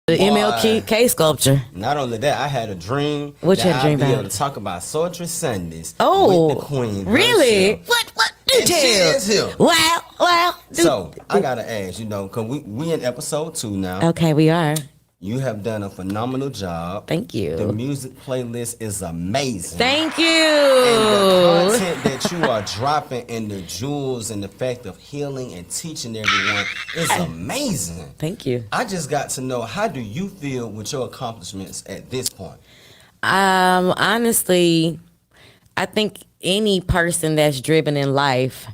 The MLK sculpture. Not only that, I had a dream What you that had a dream I'd be about? able to talk about Sultry Sundays Oh, with the Queen. really? Herself. What And she is details? here. Wow. So I gotta ask, because we in episode 2 now. Okay, we are. You have done a phenomenal job. Thank you. The music playlist is amazing. Thank you. And the content that you are dropping and the jewels and the fact of healing and teaching everyone is amazing. Thank you. I just got to know, how do you feel with your accomplishments at this point? Honestly, I think any person that's driven in life,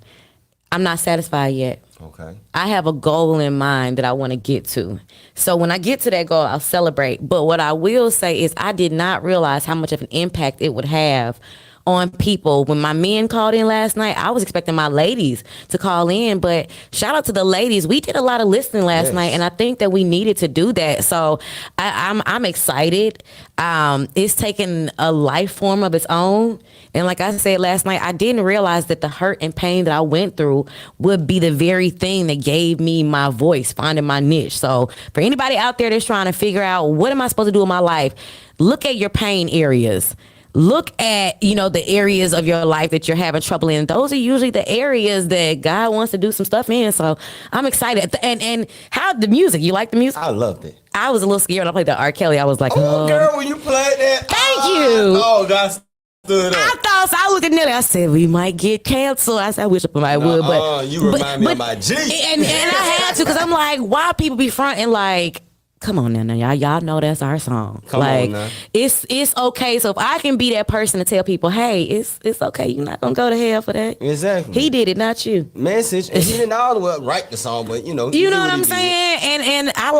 I'm not satisfied yet. Okay. I have a goal in mind that I want to get to. So when I get to that goal, I'll celebrate. But what I will say is I did not realize how much of an impact it would have on people. When my men called in last night, I was expecting my ladies to call in, but shout out to the ladies. We did a lot of listening last night, and I think that we needed to do that. So I'm excited. It's taken a life form of its own. And like I said last night, I didn't realize that the hurt and pain that I went through would be the very thing that gave me my voice, finding my niche. So for anybody out there that's trying to figure out what am I supposed to do in my life, look at your pain areas. Look at, the areas of your life that you're having trouble in. Those are usually the areas that God wants to do some stuff in. So I'm excited. And how the music? You like the music? I loved it. I was a little scared when I played the R. Kelly. I was like, oh, girl, when you played that. Thank you. Oh, God. Stood up. I thought so. I looked at Nelly. I said, we might get canceled. I said, I wish I would. But you remind me of my G. And I had to, because I'm like, why people be fronting like, come on now, y'all know that's our song. Come on now. It's okay. So if I can be that person to tell people, hey, it's okay. You're not gonna go to hell for that. Exactly. He did it, not you. Message. And he didn't all the way write the song, but you know what I'm saying. And I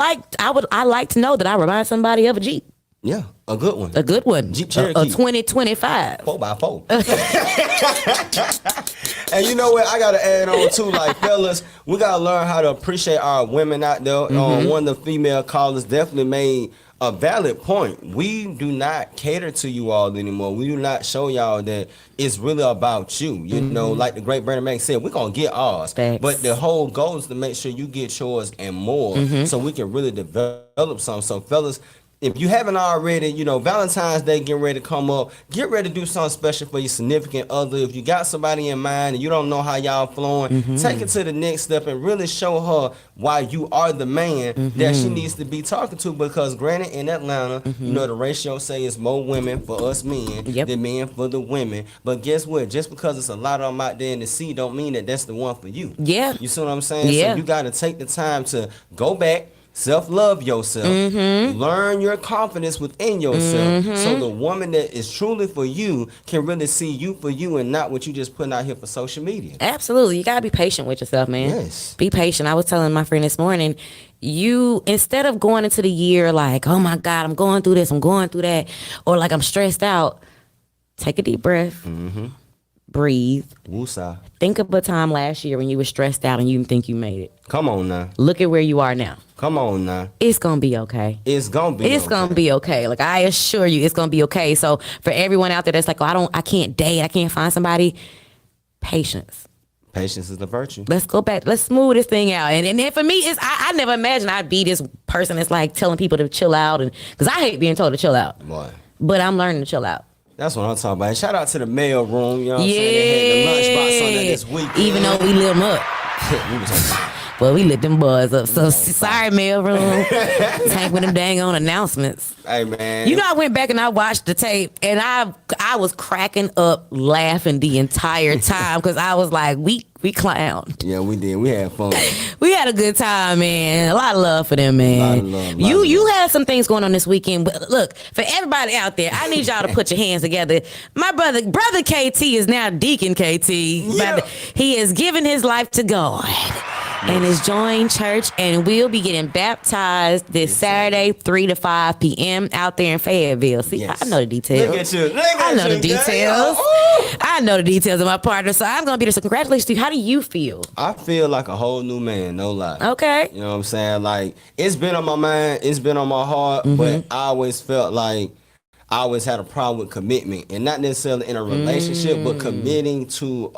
like to know that I remind somebody of a Jeep. Yeah, a good one. A good one. Jeep Cherokee. A 2025. 4x4. And you know what? I gotta add on too, like, fellas, we gotta learn how to appreciate our women out there. One of the female callers definitely made a valid point. We do not cater to you all anymore. We do not show y'all that it's really about you. You know, like the great Bernie Mac said, we're gonna get ours. Thanks. But the whole goal is to make sure you get yours and more, so we can really develop something. So, fellas, if you haven't already, Valentine's Day getting ready to come up, get ready to do something special for your significant other. If you got somebody in mind and you don't know how y'all flowing, take it to the next step and really show her why you are the man that she needs to be talking to. Because granted, in Atlanta, the ratio say it's more women for us men than men for the women. But guess what? Just because it's a lot of them out there in the sea don't mean that that's the one for you. Yeah. You see what I'm saying? Yeah. So you got to take the time to go back, self-love yourself. Learn your confidence within yourself. So the woman that is truly for you can really see you for you and not what you just putting out here for social media. Absolutely. You got to be patient with yourself, man. Yes. Be patient. I was telling my friend this morning, instead of going into the year like, oh my God, I'm going through this, I'm going through that, or like I'm stressed out, take a deep breath. Breathe. Woosah. Think of a time last year when you were stressed out and you didn't think you made it. Come on now. Look at where you are now. Come on now. It's going to be okay. It's going to be It's going to be okay. Like, I assure you, it's going to be okay. So for everyone out there that's like, I can't date, I can't find somebody, patience. Patience is the virtue. Let's go back. Let's smooth this thing out. And then for me, I never imagined I'd be this person that's like telling people to chill out. Because I hate being told to chill out. Boy. But I'm learning to chill out. That's what I'm talking about. Shout out to the mail room. You know what I'm saying? They had the lunchbox on there this week. Even though we lit them up. We was on fire. Well, we lit them boys up. So sorry, mailroom. Tank with them dang on announcements. Hey, man. I went back and I watched the tape, and I was cracking up laughing the entire time because I was like, we clowned. Yeah, we did. We had fun. We had a good time, man. A lot of love for them, man. A lot of love. You had some things going on this weekend, but look, for everybody out there, I need y'all to put your hands together. My brother KT is now Deacon KT. Yeah. He has given his life to God. And has joined church, and we'll be getting baptized this Saturday, 3 to 5 p.m. out there in Fayetteville. See, I know the details. Look at you. I know the details. I know the details of my partner, so I'm going to be there. So congratulations to you. How do you feel? I feel like a whole new man, no lie. Okay. You know what I'm saying? Like, it's been on my mind, it's been on my heart, but I always felt like I always had a problem with commitment, and not necessarily in a relationship, but committing to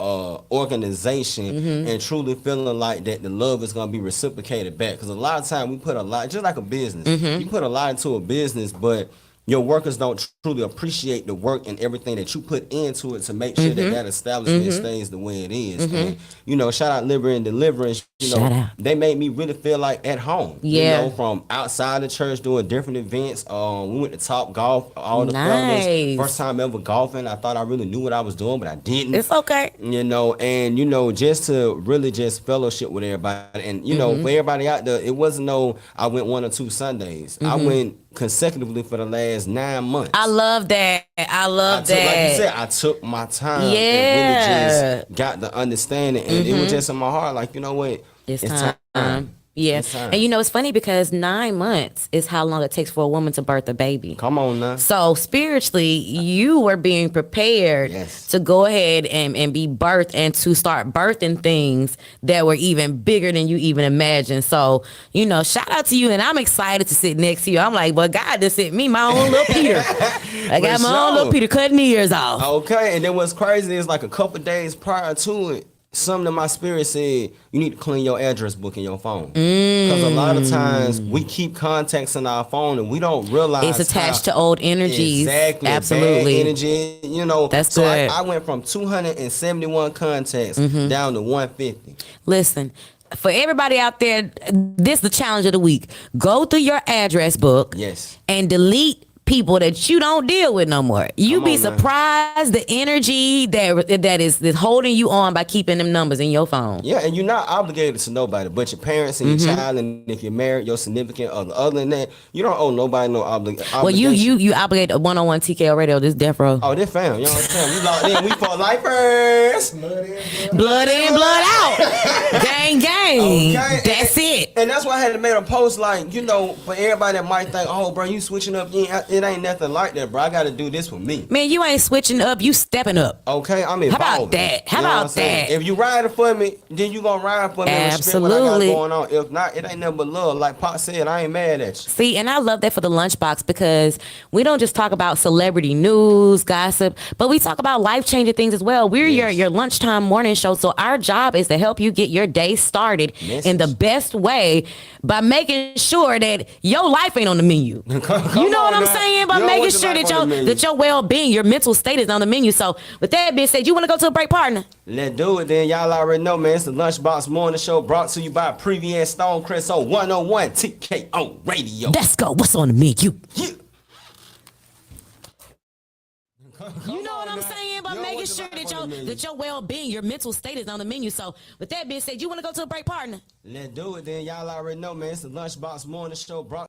organization and truly feeling like that the love is gonna be reciprocated back. Because a lot of time we put a lot, just like a business, you put a lot into a business, but your workers don't truly appreciate the work and everything that you put into it to make sure that that establishment stays the way it is. And shout out Liberty and Deliverance. Shout out. They made me really feel like at home. Yeah. From outside the church doing different events. We went to Top Golf, all the Nice. fellas. First time ever golfing. I thought I really knew what I was doing, but I didn't. It's okay. And just to really just fellowship with everybody. And for everybody out there, it wasn't I went 1 or 2 Sundays. I went consecutively for the last 9 months. I love that. I love that. Like you said, I took my time and really just got the understanding. And it was just in my heart, like, you know what? It's time. Yeah. And it's funny because 9 months is how long it takes for a woman to birth a baby. Come on now. So spiritually, you were being prepared to go ahead and be birthed and to start birthing things that were even bigger than you even imagined. So, shout out to you. And I'm excited to sit next to you. I'm like, well, God just sent me my own little Peter. I got my own little Peter cutting ears off. Okay. And then what's crazy is like a couple days prior to it, something in my spirit said, you need to clean your address book in your phone. Because a lot of times we keep contacts in our phone and we don't realize it's attached to old energies. Exactly. Absolutely. Bad energy, That's so good. I went from 271 contacts down to 150. Listen, for everybody out there, this is the challenge of the week. Go through your address book and delete people that you don't deal with no more. You be surprised the energy that is holding you on by keeping them numbers in your phone. Yeah, and you're not obligated to nobody but your parents and your child, and if you're married, your significant other. Other than that, you don't owe nobody no obligation. Well, you obligate a one-on-one TKO radio, this death row. Oh, this fam, you know what I'm saying? We locked in, we for lifers. Blood in, blood out. Gang, gang. Okay. That's it. And that's why I had to make a post like, for everybody that might think, oh, bro, you switching up, it ain't nothing like that, bro. I got to do this for me. Man, you ain't switching up. You stepping up. Okay, I'm evolving. How about that? How about that? If you riding for me, then you gonna ride for me. Absolutely. And respect what I got going on. If not, it ain't nothing but love. Like Pop said, I ain't mad at you. See, and I love that for the Lunchbox because we don't just talk about celebrity news, gossip, but we talk about life-changing things as well. We're your lunchtime morning show, so our job is to help you get your day started in the best way by making sure that your life ain't on the menu. You know what I'm saying? By making sure that your well-being, your mental state is on the menu. So with that being said, you want to go to a break, partner? Let's do it then. Y'all already know, man. It's the Lunchbox Morning Show brought to you by Previous Stonecrest on 101 TKO Radio. Let's go. What's on the menu? Yeah. You know what I'm saying? By making sure that your well-being, your mental state is on the menu. So with that being said, you want to go to a break, partner? Let's do it then. Y'all already know, man. It's the Lunchbox Morning Show brought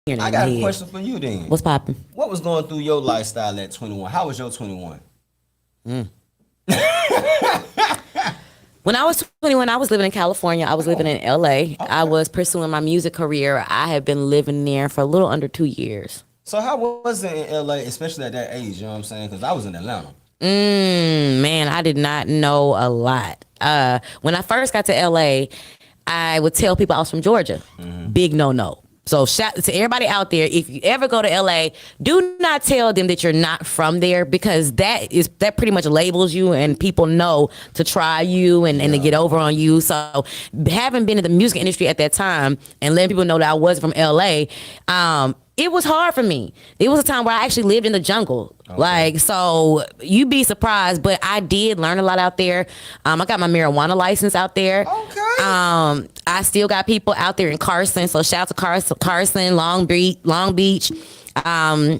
hearing it I in my got a head. question for you then. What's popping? What was going through your lifestyle at 21? How was your 21? When I was 21, I was living in California. I was living in LA. I was pursuing my music career. I had been living there for a little under 2 years. So how was it in LA, especially at that age? You know what I'm saying? Because I was in Atlanta. Man, I did not know a lot. When I first got to LA, I would tell people I was from Georgia. Big no. So shout to everybody out there, if you ever go to LA, do not tell them that you're not from there, because that pretty much labels you, and people know to try you and to get over on you. So having been in the music industry at that time and letting people know that I wasn't from LA, it was hard for me. It was a time where I actually lived in the jungle. Okay. So you'd be surprised, but I did learn a lot out there. I got my marijuana license out there. Okay. I still got people out there in Carson. So shout out to Carson, Long Beach. I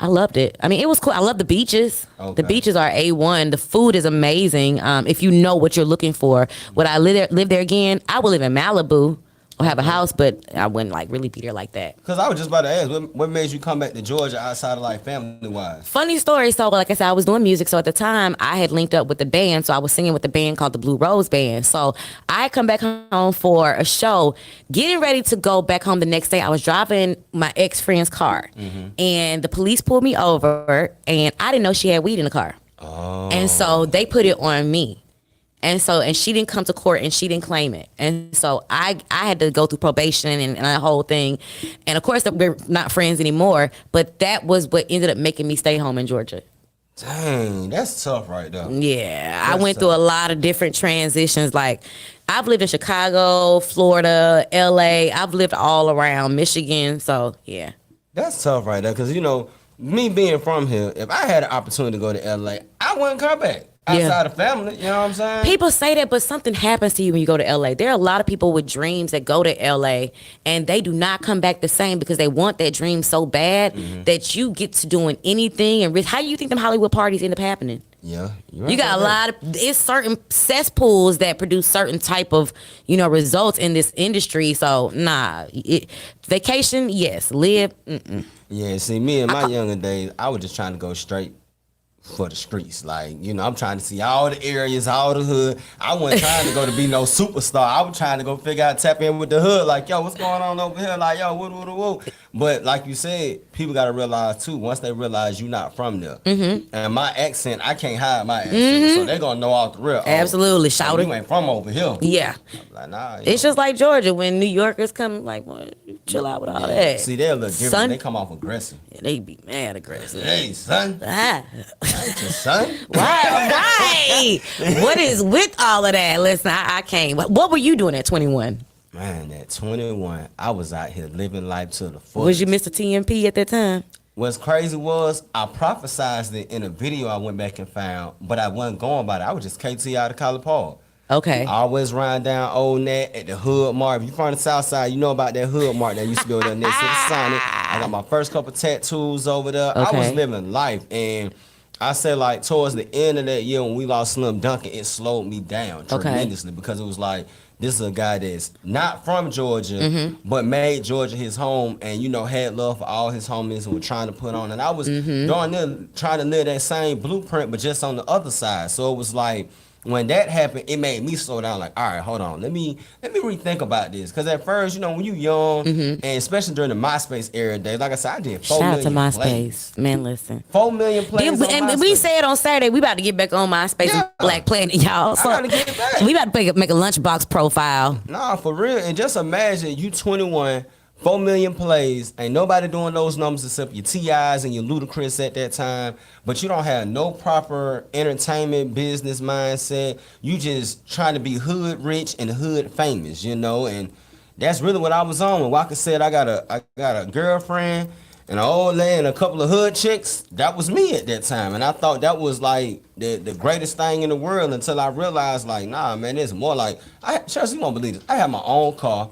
loved it. I mean, it was cool. I love the beaches. Okay. The beaches are A1. The food is amazing. If you know what you're looking for. Would I live there again? I would live in Malibu or have a house, but I wouldn't really be there like that. Because I was just about to ask, what made you come back to Georgia outside of family wise? Funny story. So like I said, I was doing music. So at the time I had linked up with the band. So I was singing with the band called the Blue Rose Band. So I come back home for a show, getting ready to go back home the next day. I was driving my ex-friend's car and the police pulled me over, and I didn't know she had weed in the car. Oh. And so they put it on me. And she didn't come to court, and she didn't claim it. And so I had to go through probation and that whole thing. And of course, we're not friends anymore, but that was what ended up making me stay home in Georgia. Dang, that's tough right there. Yeah, I went through a lot of different transitions. Like, I've lived in Chicago, Florida, LA. I've lived all around Michigan. So, yeah. That's tough right there, because, me being from here, if I had an opportunity to go to LA, I wouldn't come back. Outside of family, you know what I'm saying? People say that, but something happens to you when you go to LA. There are a lot of people with dreams that go to LA and they do not come back the same, because they want that dream so bad that you get to doing anything. And how do you think them Hollywood parties end up happening? Yeah, you got a lot of, it's certain cesspools that produce certain type of, results in this industry. So vacation, yes. Live, Yeah, see, me in my younger days, I was just trying to go straight for the streets. I'm trying to see all the areas, all the hood. I wasn't trying to go to be no superstar. I was trying to go figure out, tap in with the hood. Yo, what's going on over here? Yo, woo. But like you said, people got to realize too, once they realize you're not from there. And my accent, I can't hide my accent. So they're going to know off the real. Absolutely. Shout it. You ain't from over here. Yeah. Nah. It's just like Georgia. When New Yorkers come, well, chill out with all that. See, they're a little different. Son, they come off aggressive. Yeah, they be mad aggressive. Hey, son. Ain't your son? Right. What is with all of that? Listen, I can't. What were you doing at 21? Man, at 21, I was out here living life to the fullest. Was you Mr. TMP at that time? What's crazy was I prophesized it in a video I went back and found, but I wasn't going by it. I was just KT out of College Park. Okay. I always riding down Old Nat at the Hood Mart. If you're from the South Side, you know about that Hood Mart that used to be over there next to the Sonic. I got my first couple tattoos over there. Okay. I was living life, and I said towards the end of that year when we lost Slim Duncan, it slowed me down tremendously because it was this is a guy that's not from Georgia, but made Georgia his home, and had love for all his homies and was trying to put on. And I was darn near trying to live that same blueprint, but just on the other side. So it was when that happened, it made me slow down. All right, hold on, let me rethink about this. Because at first, when you young, and especially during the MySpace era days, like I said, I did 4 million. Shout out to MySpace, man. Listen, 4 million plays. And we said on Saturday we about to get back on MySpace and Black Planet, y'all. So I gotta get back. We about to make a LunchBox profile. Nah, for real. And just imagine you 21. 4 million plays. Ain't nobody doing those numbers except your T.I.s and your Ludacris at that time. But you don't have no proper entertainment business mindset. You just trying to be hood rich and hood famous, And that's really what I was on. When Walker said I got a girlfriend and an old lady and a couple of hood chicks, that was me at that time. And I thought that was the greatest thing in the world until I realized nah, man, it's more Chelsea, you won't believe this. I have my own car.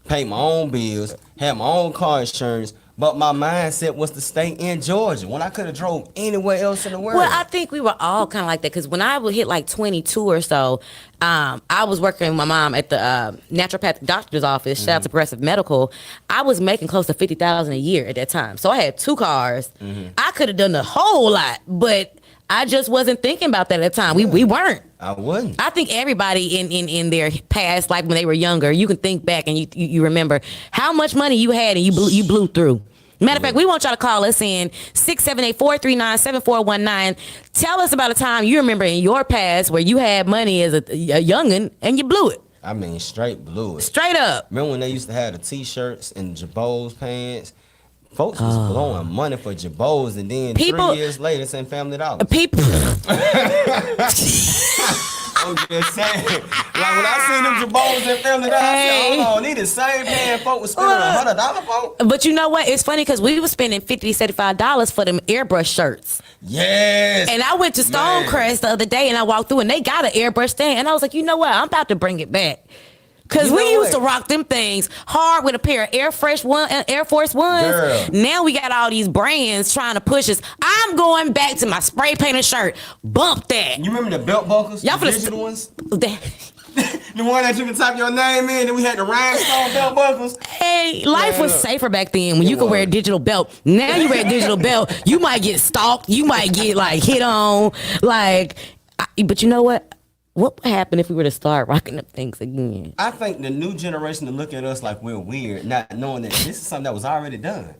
Pay my own bills, have my own car insurance, But my mindset was to stay in Georgia when I could have drove anywhere else in the world. Well, I think we were all kind of like that because when I would hit like 22 or so, I was working with my mom at the naturopathic doctor's office. Shout out to Progressive Medical. I was making close to $50,000 a year at that time, so I had 2 cars. I could have done a whole lot, but I just wasn't thinking about that at the time. We weren't. I wouldn't. I think everybody in their past life when they were younger, you can think back and you remember how much money you had and you blew through. Matter of fact, we want y'all to call us in 678-439-7419. Tell us about a time you remember in your past where you had money as a youngin' and you blew it. I mean, straight blew it. Straight up. Remember when they used to have the T-shirts and Jabos pants? Folks was blowing money for Jabos, and then 3 years later, it's in Family Dollar. People. I'm just saying. Like when I seen them Jabos in Family Dollar, I said, hold on, these the same pants folks was spending $100 for. But you know what? It's funny because we were spending $50, $75 for them airbrush shirts. Yes. And I went to Stonecrest the other day and I walked through and they got an airbrush stand. And I was like, you know what? I'm about to bring it back. Because we used to rock them things hard with a pair of Air Force Ones. Girl. Now we got all these brands trying to push us. I'm going back to my spray painted shirt. Bump that. You remember the belt buckles? Y'all the digital ones? The one that you can type your name in, then we had the rhinestone belt buckles. Hey, life was safer back then when you could wear a digital belt. Now you wear a digital belt, you might get stalked. You might get like hit on. But you know what? What would happen if we were to start rocking up things again? I think the new generation to look at us like we're weird, not knowing that this is something that was already done.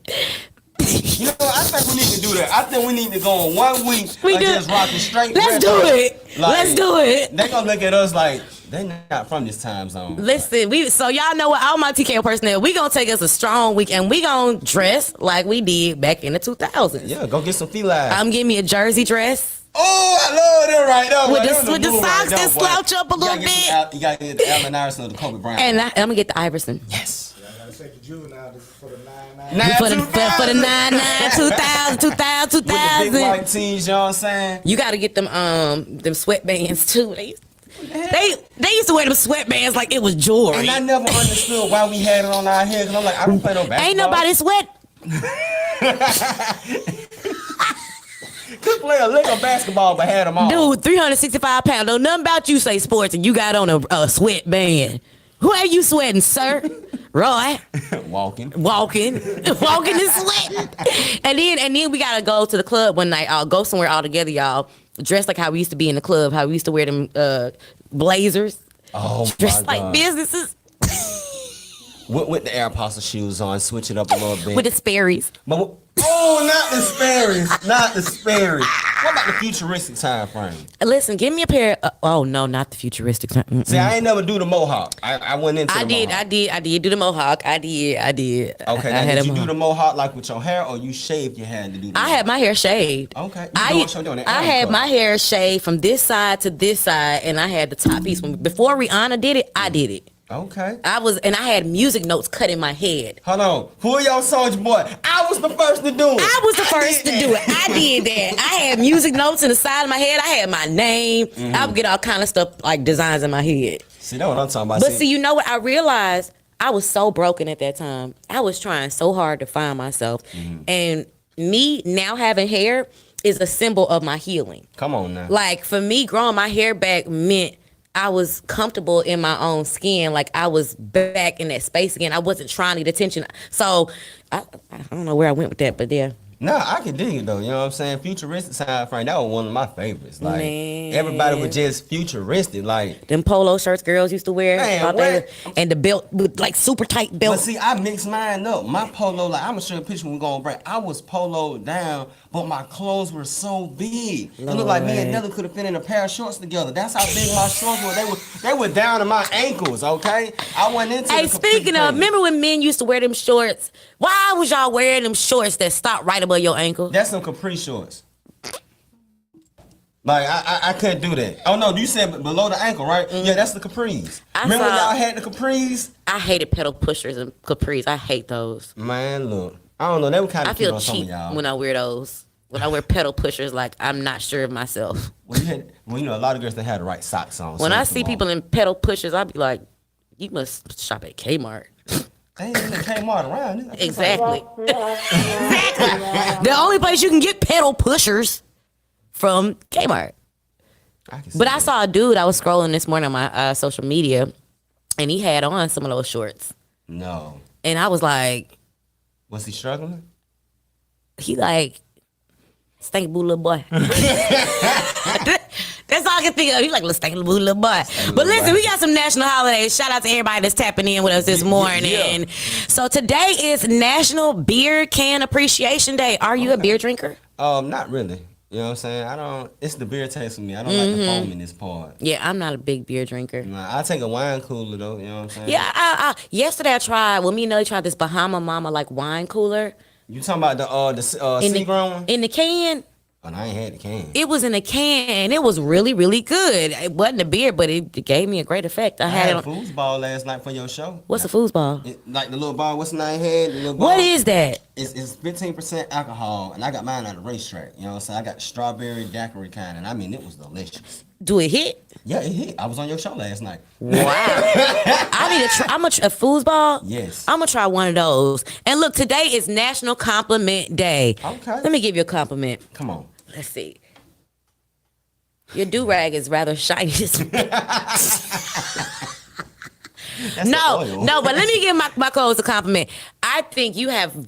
You know, I think we need to do that. I think we need to go on 1 week and just rock the straight. Let's do it. Let's do it. They gonna look at us like they not from this time zone. Listen, so y'all know what? All my TKO personnel, we gonna take us a strong week and we gonna dress like we did back in the 2000s. Yeah, go get some felines. I'm getting me a jersey dress. Oh, I love them right there. With the socks that slouch up a little bit. You gotta get the Allen Iverson or the Kobe Bryant. And I'm gonna get the Iverson. Yes. Yeah, I gotta take the juvenile for the 99. For the 99, 2000, 2000, 2000. With the big white tees, you know what I'm saying? You gotta get them sweatbands too. They used to wear them sweatbands like it was jewelry. And I never understood why we had it on our head. Cause I'm like, I don't play no basketball. Ain't nobody sweat. Could play a lick of basketball, but had them all. Dude, 365 pounds. Don't nothing about you say sports and you got on a sweatband. Who are you sweating, sir? Roy. Walking and sweating. And then we gotta go to the club one night. I'll go somewhere all together, y'all. Dressed like how we used to be in the club, how we used to wear them blazers. Oh, dressed my like God. businesses. With the Aeropostale shoes on, switch it up a little bit. With the Sperry's. But not the Sperry's. Not the Sperry's. What about the futuristic time frame? Listen, give me a pair of, oh no, not the futuristic time. See, I ain't never do the mohawk. I went into the mohawk. I did do the mohawk. I did. Okay, I now had did you a do the mohawk like with your hair, or you shaved your head to do the I had my hair shaved. Okay. I had my hair shaved from this side to this side, and I had the top piece. Before Rihanna did it, I did it. Okay. I had music notes cut in my head. Hold on. Pull your Soldier Boy. I was the first to do it. I was the first to do it. I did that. I had music notes in the side of my head. I had my name. I would get all kind of stuff like designs in my head. See, that's what I'm talking about. But see, you know what? I realized I was so broken at that time. I was trying so hard to find myself. And me now having hair is a symbol of my healing. Come on now. Like for me, growing my hair back meant I was comfortable in my own skin. Like I was back in that space again. I wasn't trying to get attention. So I don't know where I went with that, but yeah. Nah, I can dig it though. You know what I'm saying? Futuristic time frame. That was one of my favorites. Like Man. everybody was just futuristic. Like Them polo shirts girls used to wear. Man, what? And the belt with like super tight belt. But see, I mixed mine up. My polo, like I'm gonna show you a picture when we go on break. I was poloed down, but my clothes were so big. It looked like me and Nelly could have fit in a pair of shorts together. That's how big my shorts were. They were down to my ankles. Okay, I went into. Hey, speaking of, remember when men used to wear them shorts? Why was y'all wearing them shorts that stop right above your ankle? That's some capri shorts. Like I couldn't do that. Oh no, you said below the ankle, right? Yeah, that's the capris. Remember when y'all had the capris? I hated pedal pushers and capris. I hate those. Man, look, I don't know. They were kind I of cute feel on some cheap of y'all. when I wear those. When I wear pedal pushers, like I'm not sure of myself. Well, you know, a lot of girls that had the right socks on. When so I you see can people in pedal pushers, I be like, you must shop at Kmart. Ain't even Kmart around. Exactly. Exactly. The only place you can get pedal pushers from Kmart. But I saw a dude, I was scrolling this morning on my social media, and he had on some of those shorts. No. And I was like... Was he struggling? He like, stank boo little boy. That's all I can think of. He like, little stank boo little boy. But listen, we got some national holidays. Shout out to everybody that's tapping in with us this morning. Yeah. So today is National Beer Can Appreciation Day. Are you a beer drinker? Not really. You know what I'm saying? It's the beer taste for me. I don't like the foam in this part. Yeah, I'm not a big beer drinker. Nah, I take a wine cooler though. You know what I'm saying? Yeah, yesterday I tried, me and Nelly tried this Bahama Mama like wine cooler. You talking about the Seagrown one? In the can. Oh, I ain't had the can. It was in a can. It was really, really good. It wasn't a beer, but it gave me a great effect. I had a foosball last night for your show. What's a foosball? Like the little ball. What's the name had? The little What ball. is that? It's 15% alcohol, and I got mine at the racetrack. You know what I'm saying? I got the strawberry daiquiri kind, and I mean it was delicious. Do it hit? Yeah, it hit. I was on your show last night. Wow. I need to try. I'm a foosball. Yes. I'm gonna try one of those. And look, today is National Compliment Day. Okay. Let me give you a compliment. Come on. Let's see. Your do-rag is rather shiny this morning. No, but let me give my co-host a compliment. I think you have a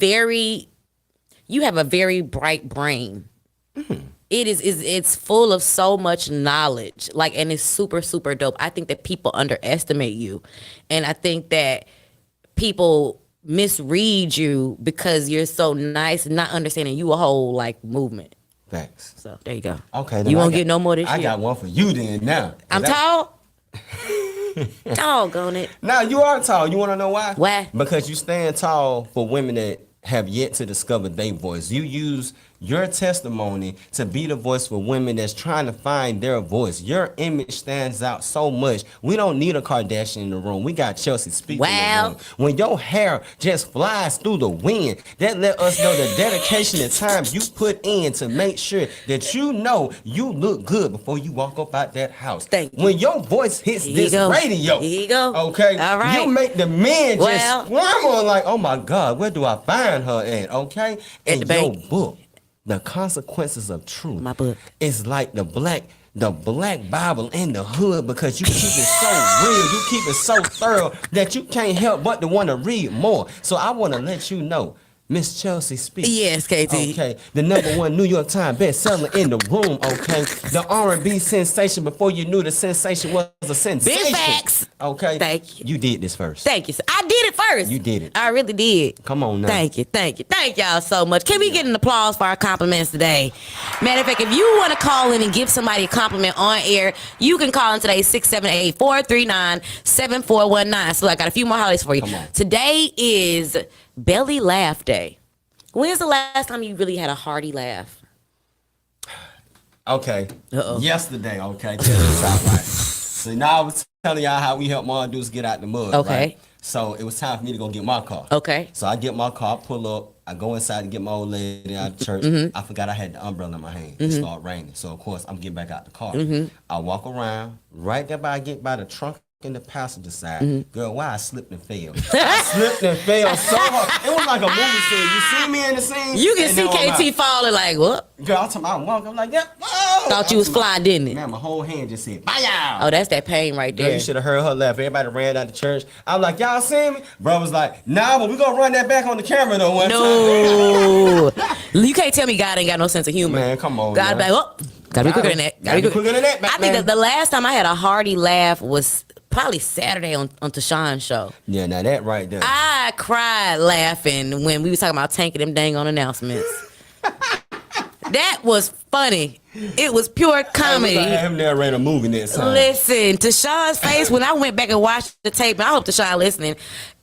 very bright brain. It's full of so much knowledge, and it's super, super dope. I think that people underestimate you, and I think that people misread you because you're so nice and not understanding you a whole movement. Thanks. So there you go. Okay. You won't get no more this year. I got one for you then now. I'm tall. Doggone it. Now you are tall. You want to know why? Why? Because you stand tall for women that have yet to discover their voice. You use your testimony to be the voice for women that's trying to find their voice. Your image stands out so much. We don't need a Kardashian in the room. We got Chelsea speaking in the room. When your hair just flies through the wind, that let us know the dedication and time you put in to make sure that you know you look good before you walk up out that house. Thank you. When your voice hits this radio, here you go. Okay, all right. You make the men just squirm like, oh my God, where do I find her at? Okay, at the bank. Your book. The Consequences of Truth. My book. It's like the black Bible in the hood because you keep it so real, you keep it so thorough that you can't help but to want to read more. So I want to let you know, Miss Chelsea Speaks. Yes, KT. Okay, the #1 New York Times bestseller in the room. Okay, the R&B sensation before you knew the sensation was a sensation. Big facts. Okay, thank you. You did this first. Thank you. I did it first. You did it. I really did. Come on now. Thank you. Thank y'all so much. Can we get an applause for our compliments today? Matter of fact, if you want to call in and give somebody a compliment on air, you can call in today 678-439-7419. So I got a few more holidays for you. Come on. Today is Belly Laugh Day. When's the last time you really had a hearty laugh? Okay. Uh-oh. Yesterday, okay. Check this out, right? So now I was telling y'all how we help my dudes get out the mud. Okay. Right? So it was time for me to go get my car. Okay. So I get my car, pull up, I go inside to get my old lady out of church. I forgot I had the umbrella in my hand. It started raining. So of course I'm getting back out the car. I walk around, right there I get by the trunk in the passenger side. Girl, why I slipped and fell? I slipped and fell so hard. It was like a movie scene. You see me in the scene? You can see KT falling like, what? Girl, I'm walking, I'm like, yeah. Whoa. Thought you was fly, didn't it? Man, my whole hand just said, bye. Oh, that's that pain right Girl, there. you should have heard her laugh. Everybody ran out the church. I was like, y'all see me? Bro was like, nah, but we gonna run that back on the camera though one time. No. You can't tell me God ain't got no sense of humor. Man, come on. God be like, oh, gotta be quicker than that. Gotta be quicker than that, I think that the last time I had a hearty laugh was probably Saturday on Tashawn's show. Yeah, now that right there. I cried laughing when we was talking about tanking them dang on announcements. That was funny. It was pure comedy. I him narrate a movie next time. Listen, Tashawn's face when I went back and watched the tape, and I hope Tashawn listening.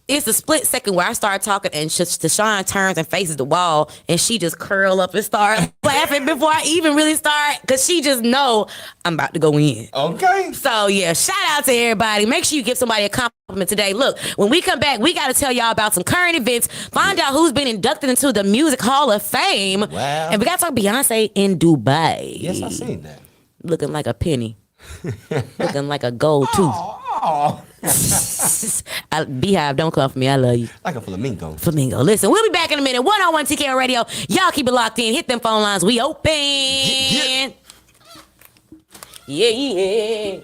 It's a split second where I start talking and Tashawn turns and faces the wall and she just curl up and start laughing before I even really start because she just know I'm about to go in. Okay. So yeah, shout out to everybody. Make sure you give somebody a compliment today. Look, when we come back, we got to tell y'all about some current events, find out who's been inducted into the Music Hall of Fame. Wow. And we got to talk Beyonce in Dubai. Yes, I seen that. Looking like a penny. Looking like a gold tooth. Oh, Beehive, don't come for me. I love you. like a flamingo. Flamingo. Listen, we'll be back in a minute. 101 TKO Radio. Y'all keep it locked in. Hit them phone lines. We open. Yeah.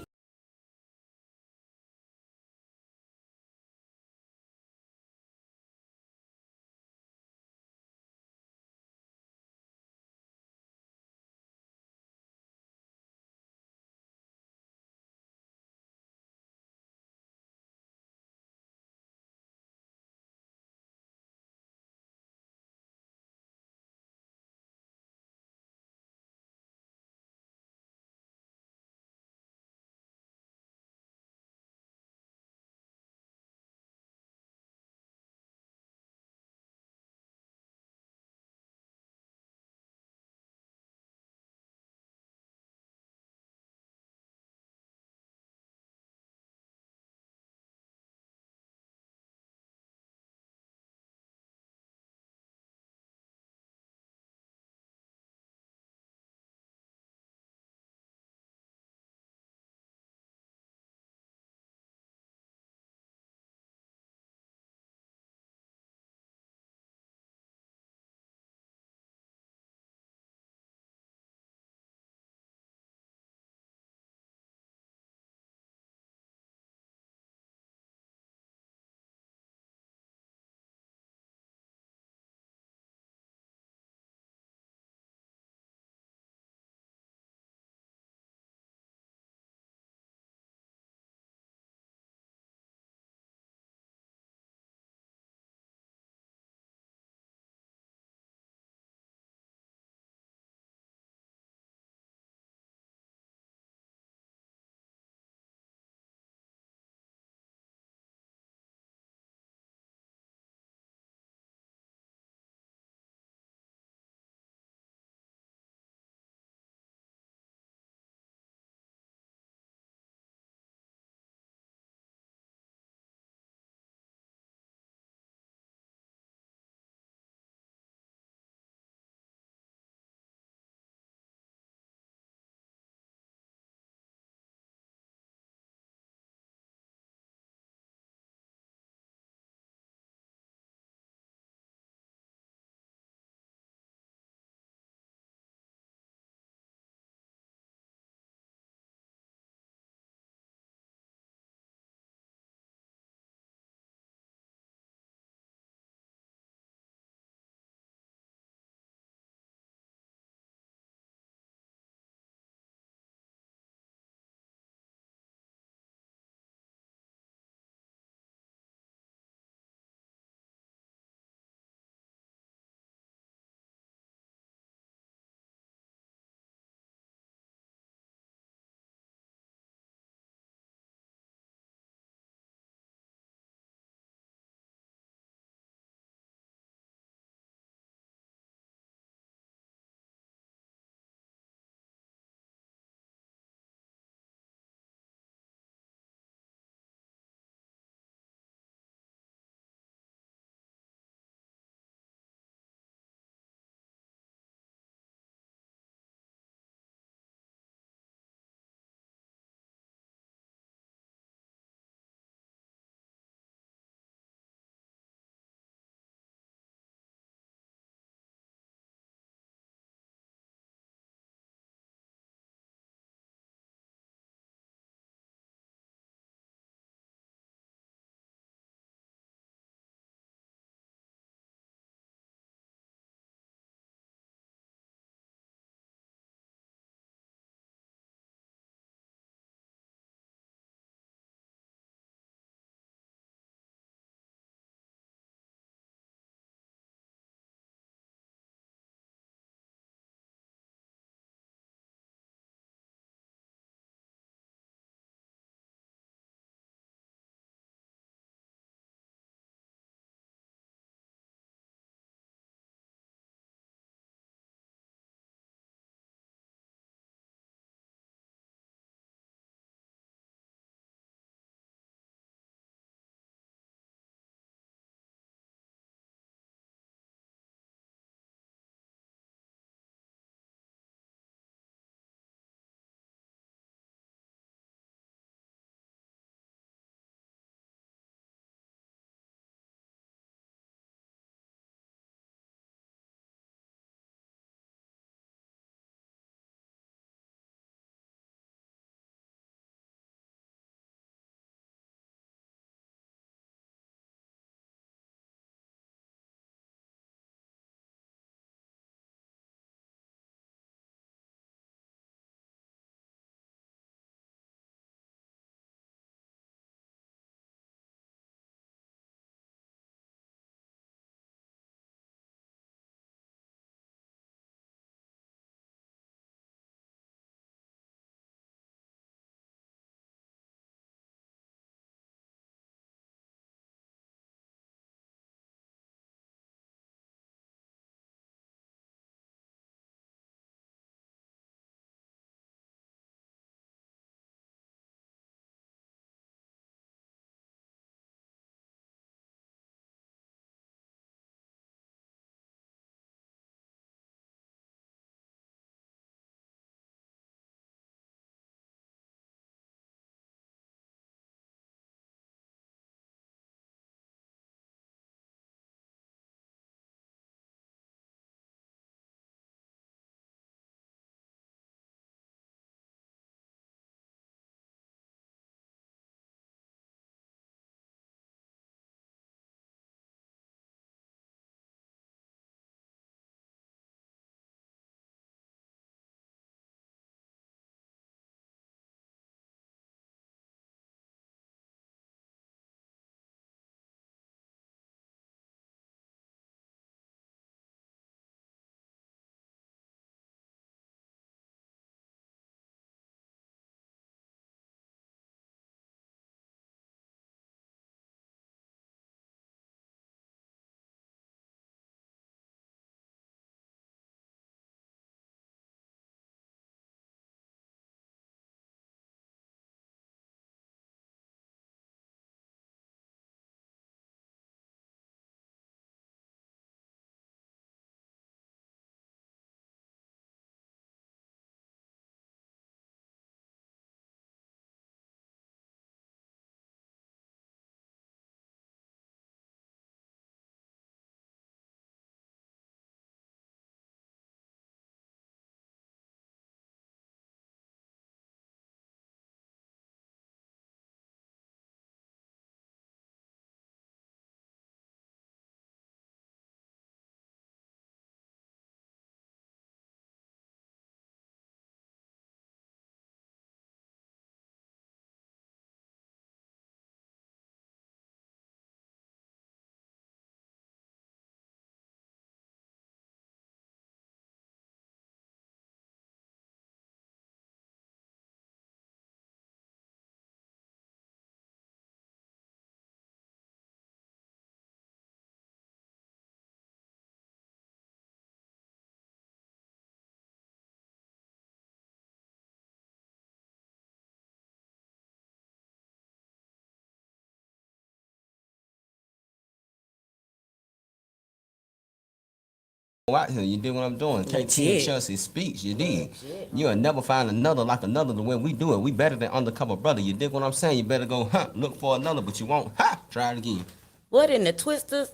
out here. You did what I'm doing. KT and Legit. Chelsea speaks. You did. You'll never find another like another the way we do it. We better than undercover brother. You dig what I'm saying? You better go, look for another, but you won't. Try it again. What in the Twisters?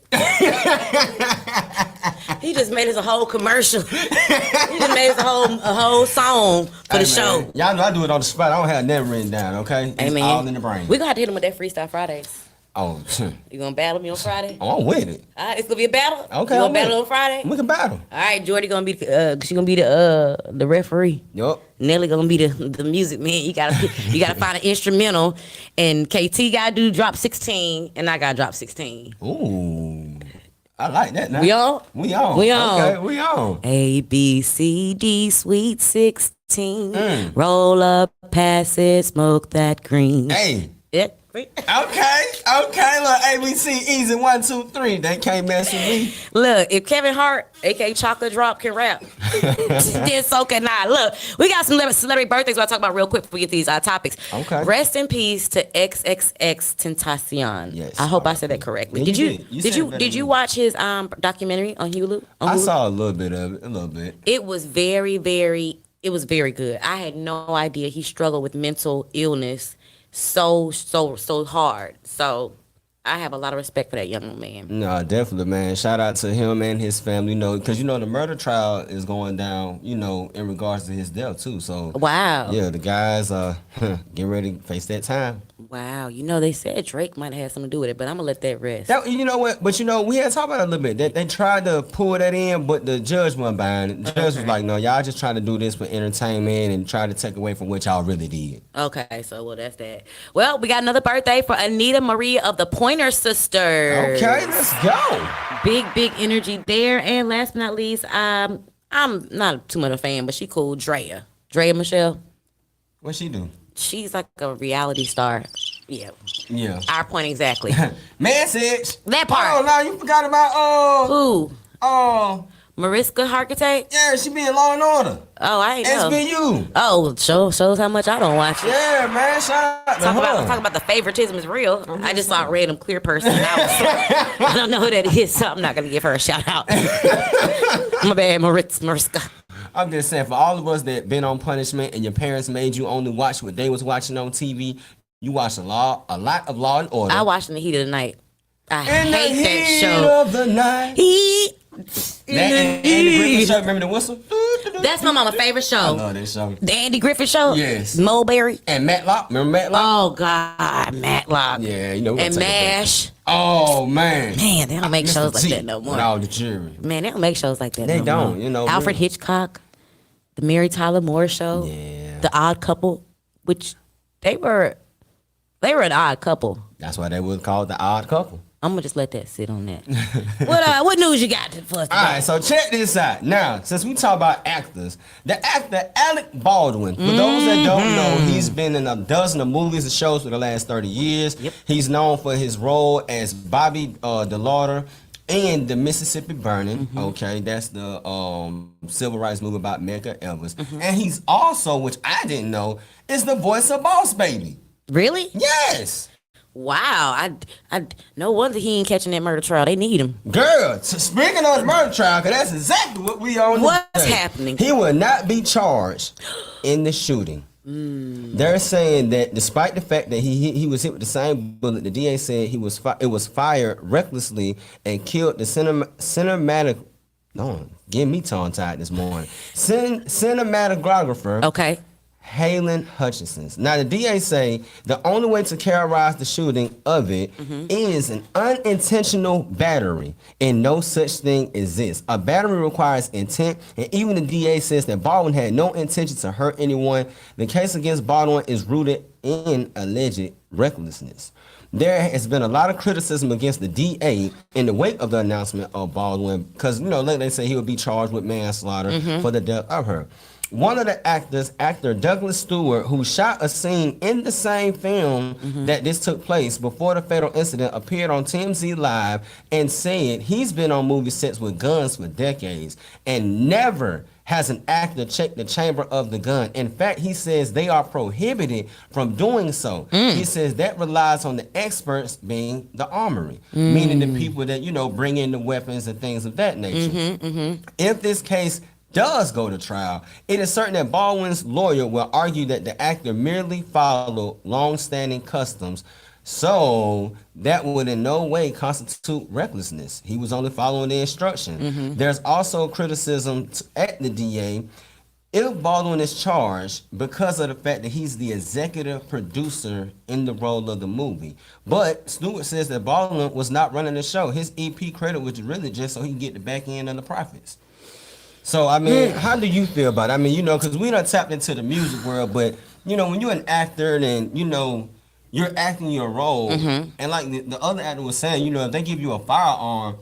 He just made us a whole commercial. He just made us a whole song for the show. Y'all know I do it on the spot. I don't have nothing written down, okay? It's all in the brain. We're going to have to hit him with that Freestyle Fridays. Oh, You going to battle me on Friday? oh, I'm with it. All right, it's going to be a battle? Okay, You going I'm to battle with it. on Friday? We can battle. All right, Jordy going to be, she going to be the referee. Yup. Nelly gonna be the music man. You gotta find an instrumental, and KT gotta do drop 16, and I gotta drop 16. Ooh, I like that. Now. We on? We on. We on. Okay, we on. A B C D sweet 16. Roll up, pass it, smoke that green. Hey. Yeah. Okay. Look, ABC, easy 1, 2, 3. They can't mess with me. Look, if Kevin Hart, aka Chocolate Drop, can rap, then so can I. Look, we got some celebrity birthdays we'll talk about real quick before we get these topics. Okay. Rest in peace to XXX Tentacion. Yes. I hope I said that correctly. Yeah, Did you you did. You said it better did than you me. watch his documentary on Hulu? I saw a little bit of it. A little bit. It was very good. I had no idea he struggled with mental illness so hard. So I have a lot of respect for that young man. No, definitely, man. Shout out to him and his family. Because the murder trial is going down. In regards to his death too. So Wow. yeah, the guys getting ready to face that time. Wow. They said Drake might have had something to do with it, but I'm gonna let that rest. You know what? But we had talked about it a little bit. They tried to pull that in, but the judge wasn't buying it. The judge was like, "No, y'all just trying to do this for entertainment and try to take away from what y'all really did." Okay, so that's that. Well, we got another birthday for Anita Marie of the Pointer Sisters. Okay, let's go. Big energy there. And last but not least, I'm not too much a fan, but she cool. Drea Michelle. What she do? She's like a reality star. Yeah. Yeah. Our point exactly. Message. That part. Oh, no, you forgot about Who? Mariska Hargitay? Yeah, she be in Law and Order. Oh, I ain't know. SVU. Oh, shows how much I don't watch it. Yeah, man. Shout out to her. Talk about the favoritism is real. I just saw a random clear person. I don't know who that is, so I'm not gonna give her a shout out. My bad, Mariska. I'm just saying, for all of us that been on punishment and your parents made you only watch what they was watching on TV, you watched a lot of Law and Order. I watched In the Heat of the Night. I In the hate that heat show. of the night. Andy Griffith show, remember the whistle? That's my mama's favorite I show. love that show. The Andy Griffith Show? Yes. Mulberry? And Matlock, remember Matlock? Oh, God, Matlock. Yeah, we gonna And take it back. MASH. Oh, man. Man, they don't make Mr. shows like T that no more. with all the jury. Man, they don't make shows like that They no don't, more. Alfred really. Hitchcock, The Mary Tyler Moore Show, Yeah. The Odd Couple, which they were an odd couple. That's why they was called the odd couple. I'm gonna just let that sit on that. What news you got for us? All right, so check this out. Now, since we talk about actors, the actor Alec Baldwin, for those that don't know, he's been in a dozen of movies and shows for the last 30 years. Yep. He's known for his role as Bobby DeLauder in the Mississippi Burning. Okay, that's the civil rights movie about Medgar Evers. And he's also, which I didn't know, is the voice of Boss Baby. Really? Yes. Wow. I no wonder he ain't catching that murder trial. They need him. Girl, speaking of the murder trial, because that's exactly what we on. What's today. happening? He will not be charged in the shooting. They're saying that despite the fact that he was hit with the same bullet, the DA said it was fired recklessly and killed the cinematic. No, get me tongue tied this morning. Cinematographer. Okay. Halen Hutchinson. Now, the DA say the only way to characterize the shooting of it is an unintentional battery, and no such thing exists. A battery requires intent, and even the DA says that Baldwin had no intention to hurt anyone. The case against Baldwin is rooted in alleged recklessness. There has been a lot of criticism against the DA in the wake of the announcement of Baldwin, because, lately they say he would be charged with manslaughter for the death of her. one of the actors, actor Douglas Stewart, who shot a scene in the same film that this took place before the fatal incident, appeared on TMZ Live and said he's been on movie sets with guns for decades and never has an actor checked the chamber of the gun. In fact, he says they are prohibited from doing so. He says that relies on the experts being the armory, meaning the people that, bring in the weapons and things of that nature. If this case does go to trial, it is certain that Baldwin's lawyer will argue that the actor merely followed long-standing customs, so that would in no way constitute recklessness. He was only following the instruction. There's also criticism at the DA if Baldwin is charged because of the fact that he's the executive producer in the role of the movie. But Stewart says that Baldwin was not running the show. His EP credit was really just so he can get the back end of the profits. So, I mean, how do you feel about it? I mean, because we done tapped into the music world, but, when you're an actor and, you're acting your role, and like the other actor was saying, if they give you a firearm,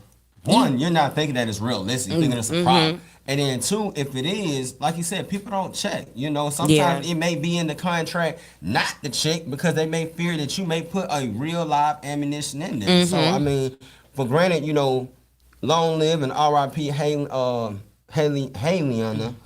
one, you're not thinking that it's realistic, you're thinking it's a prop. And then two, if it is, like you said, people don't check. Sometimes it may be in the contract not to check because they may fear that you may put a real live ammunition in there. So, I mean, for granted, long live and R.I.P. Haley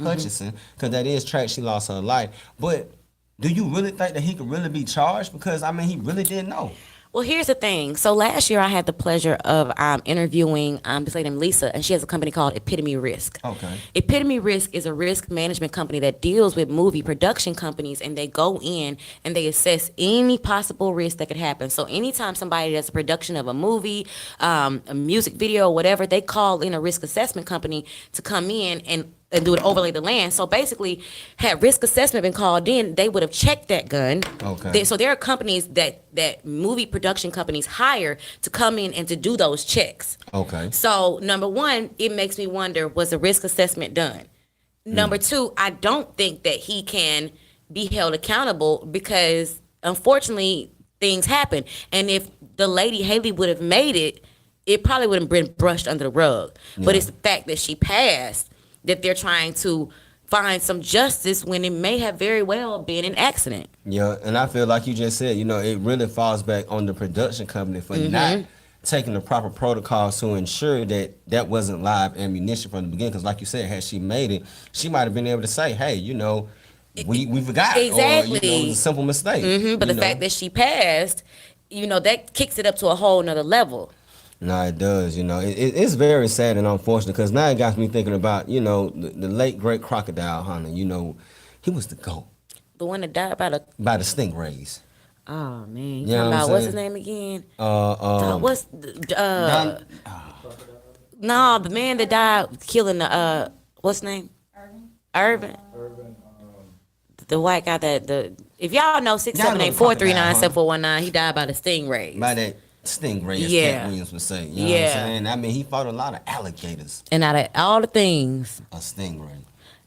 Hutchinson, because that is tragic, she lost her life. But do you really think that he could really be charged? Because, I mean, he really didn't know. Well, here's the thing. So last year I had the pleasure of interviewing this lady named Lisa, and she has a company called Epitome Risk. Okay. Epitome Risk is a risk management company that deals with movie production companies, and they go in and they assess any possible risk that could happen. So anytime somebody does a production of a movie, a music video, whatever, they call in a risk assessment company to come in and do it, overlay the land. So basically, had risk assessment been called in, they would have checked that gun. Okay. So there are companies that movie production companies hire to come in and to do those checks. Okay. So number one, it makes me wonder, was the risk assessment done? Number two, I don't think that he can be held accountable because unfortunately things happen. And if the lady Haley would have made it, it probably would have been brushed under the rug. Yeah. But it's the fact that she passed that they're trying to find some justice when it may have very well been an accident. Yeah, and I feel like you just said, it really falls back on the production company for not taking the proper protocols to ensure that that wasn't live ammunition from the beginning. Because like you said, had she made it, she might have been able to say, hey, we forgot. Exactly. Or, it was a simple mistake. But the fact that she passed, that kicks it up to a whole nother level. No, it does. It's very sad and unfortunate because now it got me thinking about, the late great Crocodile Hunter. He was the GOAT. The one that died by the stingrays. Oh man, you talking about what's his name again? No, the man that died killing the what's his name? Irvin. The white guy if y'all know 678-439-7419, he died by the stingrays. By that stingray, as Cat Williams would say. You know what I'm saying? I mean, he fought a lot of alligators. And out of all the things, a stingray.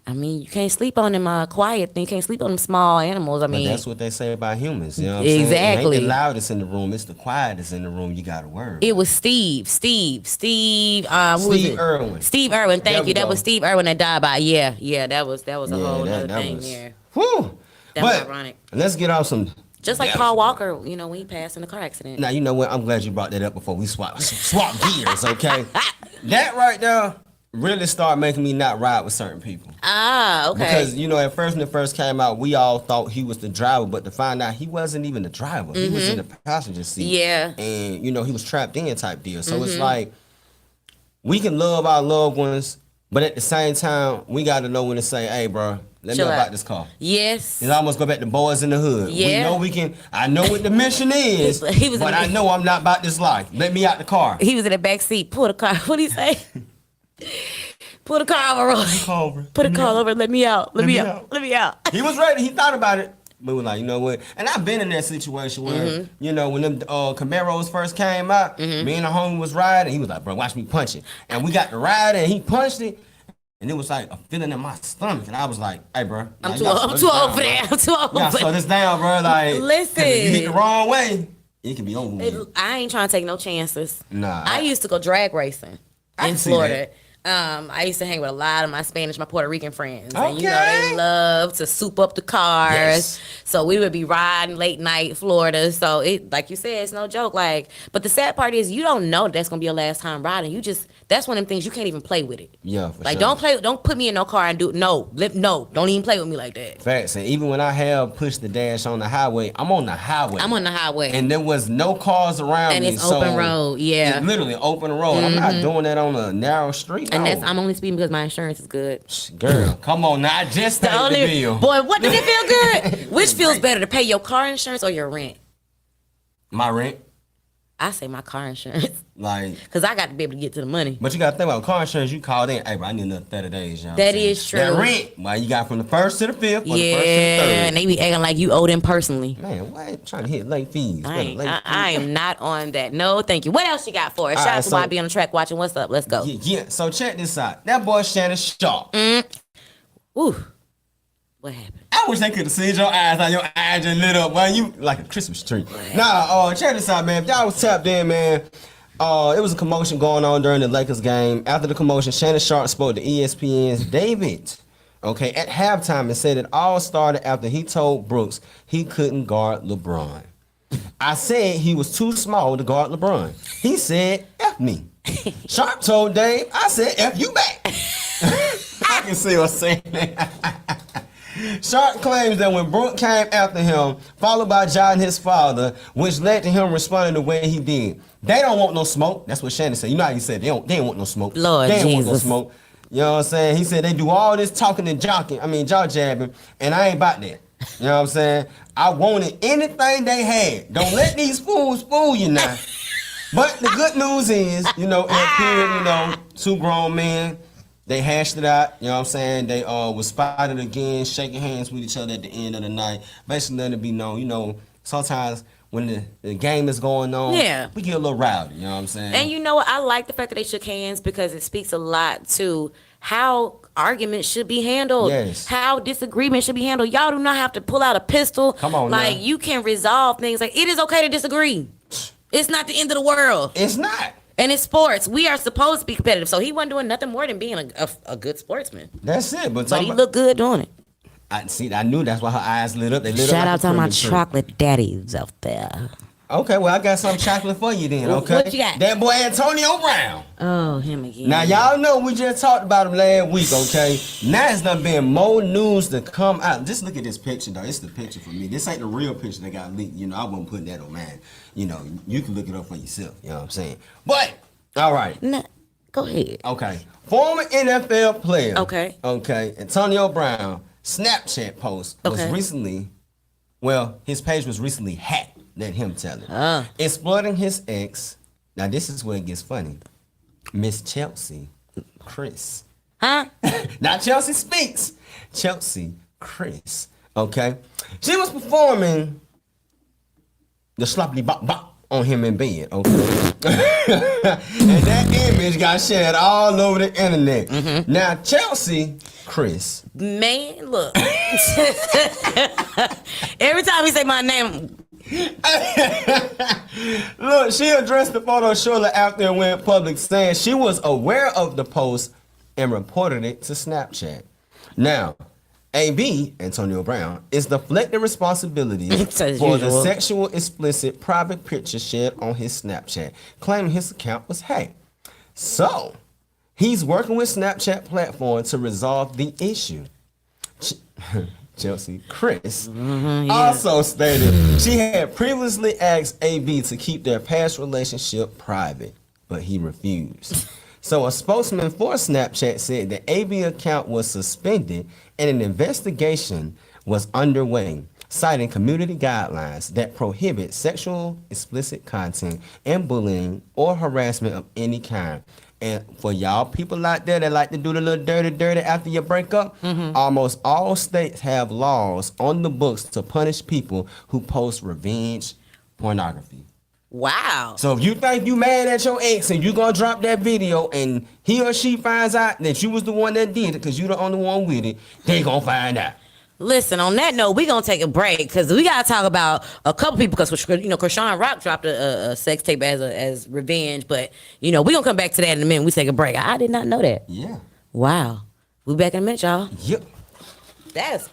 I mean, you can't sleep on them quiet thing. You can't sleep on them small animals. I mean, that's what they say about humans. You know what I'm saying? Exactly. It ain't the loudest in the room. It's the quietest in the room. You got to worry. It was Steve Irwin. Steve Irwin. Thank you. That was Steve Irwin that died by. Yeah. That was a whole other thing. Yeah. Whew. That was ironic. Let's get off some. Just like Paul Walker, when he passed in a car accident. Now, you know what? I'm glad you brought that up before we swap gears, okay? That right there really started making me not ride with certain people. Ah, okay. Because, at first when it first came out, we all thought he was the driver, but to find out he wasn't even the driver. He was in the passenger seat. Yeah. And, he was trapped in type deal. So it's like, we can love our loved ones, but at the same time, we got to know when to say, hey, bro, let me about this car. Yes. It's almost go back to Boys in the Hood. Yeah. I know what the mission is, but I know I'm not about this life. Let me out the car. He was in the back seat. Pull the car. What'd he say? Pull the car over, Roy. Put the car over. Let me out. Let me out. He was ready. He thought about it. But we were like, you know what? And I've been in that situation where, when them Camaros first came out, me and the homie was riding. He was like, bro, watch me punch it. And we got to ride and he punched it. And it was like a feeling in my stomach. And I was like, hey, bro. I'm too old for that. I'm too old for that. Slow this down, bro. Like, listen. If you hit the wrong way, it can be over with. I ain't trying to take no chances. Nah. I used to go drag racing in Florida. I used to hang with a lot of my Spanish, my Puerto Rican friends. And you know, Okay. they love to soup up the cars. Yes. So we would be riding late night Florida. So it, like you said, it's no joke. Like, but the sad part is you don't know that's gonna be your last time riding. You just, that's one of them things you can't even play with it. Yeah, for Like, sure. don't put me in no car and do, no, don't even play with me like that. Facts. And even when I have pushed the dash on the highway, I'm on the highway. I'm on the highway. And there was no cars around And me. it's open road, yeah. It's literally open road. I'm not doing that on a narrow street. And no. that's, I'm only speeding because my insurance is good. Girl, come on now. I just The paid the only, bill. boy, what does it feel good? Which feels better, to pay your car insurance or your rent? My rent, I say my car insurance like, because I got to be able to get to the money. but you got to think about car insurance. You called in, hey, bro, I need another 30 days. You know what That I'm saying? is true. That rent, well, you got from the 1st to the 5th, or the 1st to the Yeah, 3rd. and they be acting like you owe them personally. Man, why you trying to hit late fees? I am not on that. No, thank you. What else you got for us? All Shout right, out to so- YB on the track watching. What's up? Let's go. Yeah, so check this out. That boy Shannon Sharp. Ooh, what happened? I wish they could have seen your eyes. How your eyes just lit up, man. You like a Christmas tree. Nah, check this out, man. If y'all was tapped in, man, it was a commotion going on during the Lakers game. After the commotion, Shannon Sharp spoke to ESPN's David, okay, at halftime and said it all started after he told Brooks he couldn't guard LeBron. I said he was too small to guard LeBron. He said, F me. Sharp told Dave, I said, F you back. I can see what's saying that. Sharp claims that when Brooke came after him, followed by John, his father, which led to him responding the way he did. They don't want no smoke. That's what Shannon said. You know how he said they don't want no smoke. Lord they don't want no Jesus. smoke. You know what I'm saying? He said they do all this talking and jaw jabbing, and I ain't about that. You know what I'm saying? I wanted anything they had. Don't let these fools fool you now. But the good news is, you know, in that period, you know, two grown men, they hashed it out. You know what I'm saying? They was spotted again, shaking hands with each other at the end of the night. Basically letting it be known, you know, sometimes when the game is going on, Yeah. we get a little rowdy. You know what I'm saying? And you know what? I like the fact that they shook hands because it speaks a lot to how arguments should be handled. Yes. How disagreements should be handled. Y'all do not have to pull out a pistol. Come on Like, now. you can resolve things. Like, it is okay to disagree. It's not the end of the world. It's not. And in sports, we are supposed to be competitive. So he wasn't doing nothing more than being a good sportsman. That's it. But But he looked good doing it. I knew that's why her eyes lit up. They lit Shout up out to like a my Christmas tree. chocolate daddies out there. Okay, well, I got some chocolate for you then, okay? What you got? That boy Antonio Brown. Oh, him again. Now, y'all know we just talked about him last week, okay? Now it's done been more news to come out. Just look at this picture, though. It's the picture for me. This ain't the real picture that got leaked. You know, I wouldn't put that on mine. You know, you can look it up for yourself. You know what I'm saying? But, all right. Nah, go ahead. Okay. Former NFL player. Okay. Okay. Antonio Brown Snapchat post was Okay. recently, well, his page was recently hacked. Let him tell it. Ah. Exploiting his ex. Now this is where it gets funny. Miss Chelsea Chris. Huh? Not Chelsea Speaks. Chelsea Chris. Okay. She was performing the sloppy bop bop on him in bed. Okay. And that image got shared all over the internet. Mm-hmm. Now Chelsea Chris. Man, look. Every time he say my name, Look, she addressed the photo shortly after it went public, saying she was aware of the post and reported it to Snapchat. Now, AB, Antonio Brown, is deflecting responsibility As for the usual. sexual explicit private picture shared on his Snapchat, claiming his account was hacked. So, he's working with Snapchat platform to resolve the issue. Chelsea Chris also stated she had previously asked AB to keep their past relationship private, but he refused. So a spokesman for Snapchat said the AB account was suspended and an investigation was underway, citing community guidelines that prohibit sexual explicit content and bullying or harassment of any kind. And for y'all people out there that like to do the little dirty after you break up, almost all states have laws on the books to punish people who post revenge pornography. wow. So if you think you mad at your ex and you gonna drop that video and he or she finds out that you was the one that did it because you the only one with it, they gonna find out. Listen, on that note, we're going to take a break because we got to talk about a couple people because, Krishan Rock dropped a sex tape as revenge. But, we're going to come back to that in a minute. We take a break. I did not know that. Yeah. Wow. We back in a minute, y'all. Yep. That's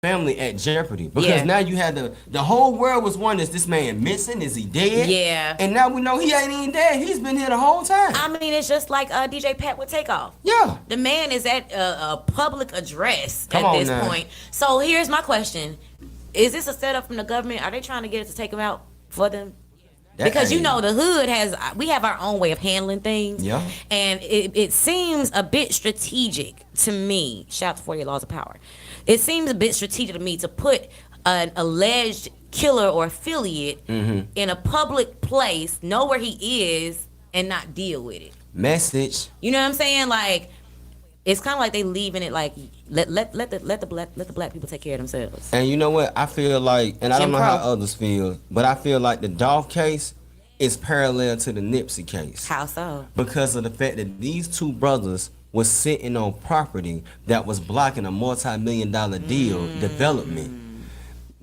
family at jeopardy because Yeah. now you had the whole world was wondering, is this man missing? Is he dead? Yeah. And now we know he ain't even dead. He's been here the whole time. I mean, it's just like DJ Pat with Takeoff. Yeah. The man is at a public address Come at on this now. point. So here's my question: is this a setup from the government? Are they trying to get us to take him out for them? Because you know the hood we have our own way of handling things. Yeah. And it seems a bit strategic to me. Shout out to 48 Laws of Power. It seems a bit strategic to me to put an alleged killer or affiliate in a public place, know where he is, and not deal with it. Message. You know what I'm saying? Like, it's kind of like they leaving it like let the black people take care of themselves. And you know what? I feel like, and I don't Jim know how Crow. others feel, but I feel like the Dolph case is parallel to the Nipsey case. How so? Because of the fact that these two brothers was sitting on property that was blocking a multi-million-dollar deal development.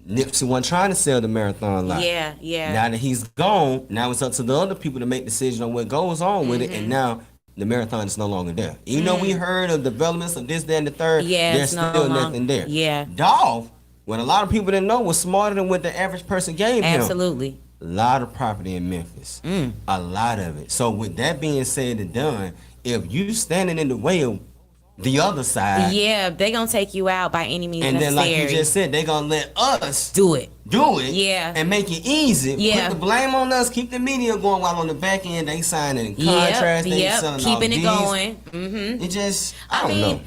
Nipsey wasn't trying to sell the marathon lot. Yeah. Now that he's gone, now it's up to the other people to make decisions on what goes on with it, and now the marathon is no longer there. Even though we heard of developments of this, that, and the third, Yeah, there's it's no still long- nothing there. Yeah. Dolph, what a lot of people didn't know, was smarter than what the average person gave him. Absolutely. A lot of property in Memphis. A lot of it. So with that being said and done, if you standing in the way of the other side, Yeah, they gonna take you out by any means and then necessary. like you just said, they gonna let us do it. do it, Yeah. and make it easy. Yeah. Put the blame on us. Keep the media going while on the back end they signing contracts. They Yep. selling Keeping it all going. Mm-hmm. It just I don't know.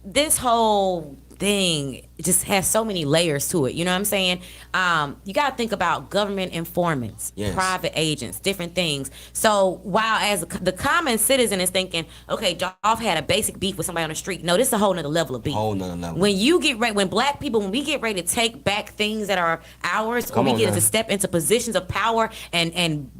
This whole thing just has so many layers to it. You know what I'm saying? You got to think about government informants, Yes. private agents, different things. So while as the common citizen is thinking, okay, Dolph had a basic beef with somebody on the street. No, this is a whole nother level of beef. Whole nother level. When you get ready, when black people, when we get ready to take back things that are ours, Come or on we get now. to step into positions of power and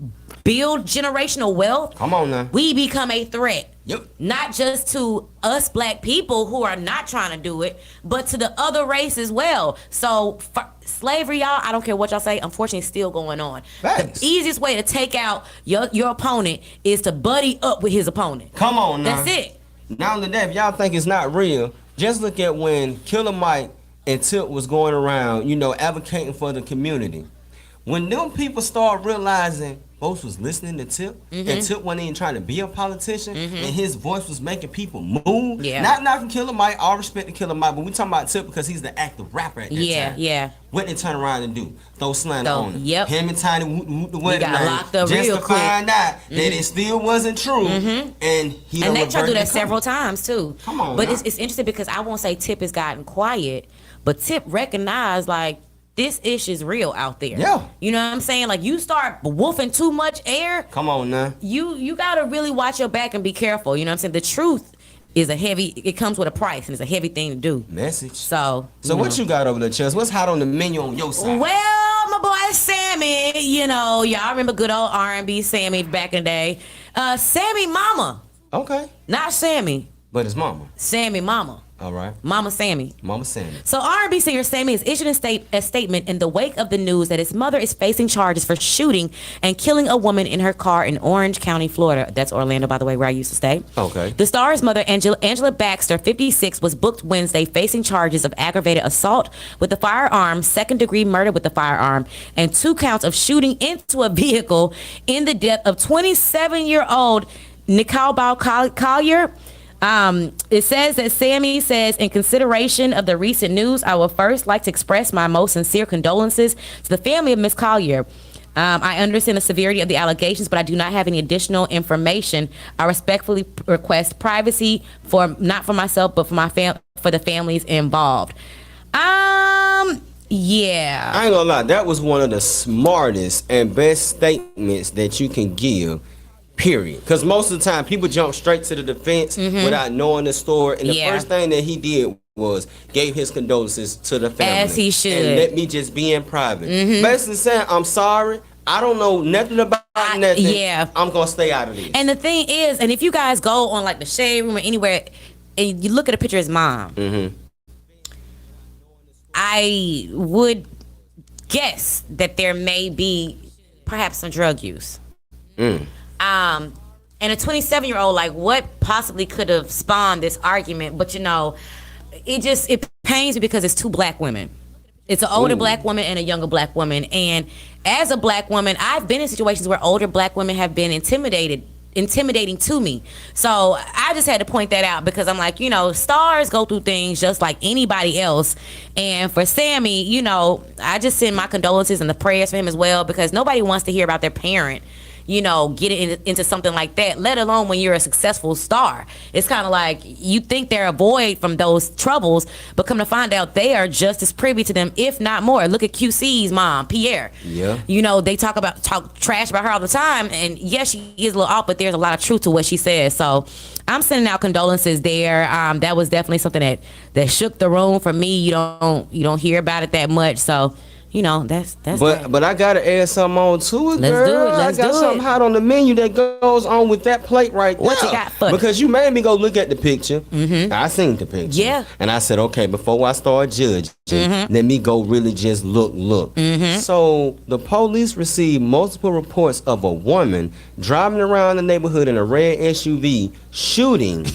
build generational wealth, Come on now. we become a threat. Yep. Not just to us black people who are not trying to do it, but to the other race as well. So slavery, y'all, I don't care what y'all say, unfortunately it's still going on. Facts. The easiest way to take out your opponent is to buddy up with his opponent. Come on now. That's it. Not only that, if y'all think it's not real, just look at when Killer Mike and Tip was going around, advocating for the community. When them people start realizing folks was listening to Tip, and Tip wasn't even trying to be a politician, and his voice was making people move. Yeah. Not knocking Killer Mike, all respect to Killer Mike, but we talking about Tip because he's the active rapper at that time. Yeah. What they turn around and do? Throw slander on him. Yep. Him and Tiny Woot the wedding got night, locked up just real to quick. find out that it still wasn't true, and he And they try to do that reverted several times too. Come on But now. it's interesting because I won't say Tip has gotten quiet, but Tip recognized like this ish is real out there. Yeah. You know what I'm saying? Like you start woofing too much air, Come on now. you gotta really watch your back and be careful. You know what I'm saying? The truth is it comes with a price and it's a heavy thing to do. Message. So What you got over there, Chess? What's hot on the menu on your side? well, my boy Sammy, y'all remember good old R&B Sammy back in the day. Sammy Mama. Okay. Not Sammy. But it's Mama. Sammy Mama. All right. Mama Sammy. Mama Sammy. So R&B singer Sammy has issued a statement in the wake of the news that his mother is facing charges for shooting and killing a woman in her car in Orange County, Florida. That's Orlando, by the way, where I used to stay. Okay. The star's mother, Angela Baxter, 56, was booked Wednesday facing charges of aggravated assault with a firearm, second-degree murder with a firearm, and 2 counts of shooting into a vehicle in the death of 27-year-old Nicole Collier. It says that Sammy says, in consideration of the recent news, I would first like to express my most sincere condolences to the family of Miss Collier. I understand the severity of the allegations, but I do not have any additional information. I respectfully request privacy not for myself, but for the families involved. Yeah. I ain't gonna lie, that was one of the smartest and best statements that you can give. Period. Because most of the time, people jump straight to the defense without knowing the story. And the Yeah. first thing that he did was gave his condolences to the family. As he should. And let me just be in private. Basically saying, I'm sorry. I don't know nothing about nothing. Yeah. I'm going to stay out of this. And the thing is, and if you guys go on like the Shade Room or anywhere, and you look at a picture of his mom, I would guess that there may be perhaps some drug use. And a 27-year-old, like, what possibly could have spawned this argument? But it pains me because it's two black women. It's an older black woman and a younger black woman. And as a black woman, I've been in situations where older black women have been intimidating to me. So I just had to point that out because I'm like, stars go through things just like anybody else. And for Sammy, I just send my condolences and the prayers for him as well, because nobody wants to hear about their parent getting into something like that, let alone when you're a successful star. It's kind of like you think they're avoid from those troubles, but come to find out they are just as privy to them, if not more. Look at QC's mom, Pierre. Yeah. They talk trash about her all the time, and yes, she is a little off, but there's a lot of truth to what she says. So I'm sending out condolences there. That was definitely something that shook the room for me. You don't hear about it that much, so. That's but I gotta add something on to it, Let's girl. do it. Let's I got do something it. hot on the menu that goes on with that plate right there. What you got for me? Because you made me go look at the picture. Mm-hmm. I seen the picture. Yeah. And I said, okay, before I start judging, let me go really just look. Mm-hmm. So the police received multiple reports of a woman driving around the neighborhood in a red SUV, shooting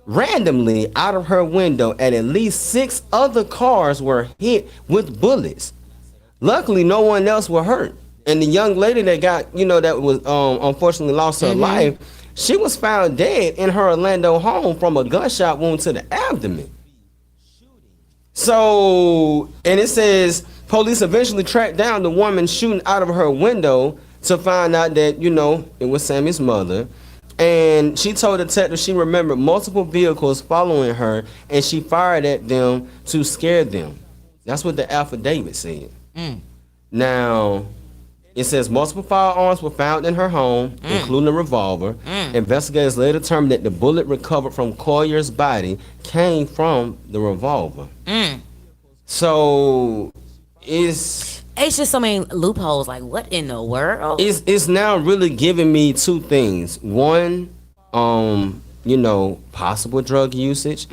randomly out of her window at least 6 other cars were hit with bullets. Luckily, no one else was hurt. And the young lady that got, that was unfortunately lost her life, she was found dead in her Orlando home from a gunshot wound to the abdomen. So, and it says police eventually tracked down the woman shooting out of her window to find out that, it was Sammy's mother. And she told the detective she remembered multiple vehicles following her, and she fired at them to scare them. That's what the affidavit said. Now, it says multiple firearms were found in her home, including a revolver. Investigators later determined that the bullet recovered from Collier's body came from the revolver. So, it's just so many loopholes. Like, what in the world? It's now really giving me two things. One, possible drug usage.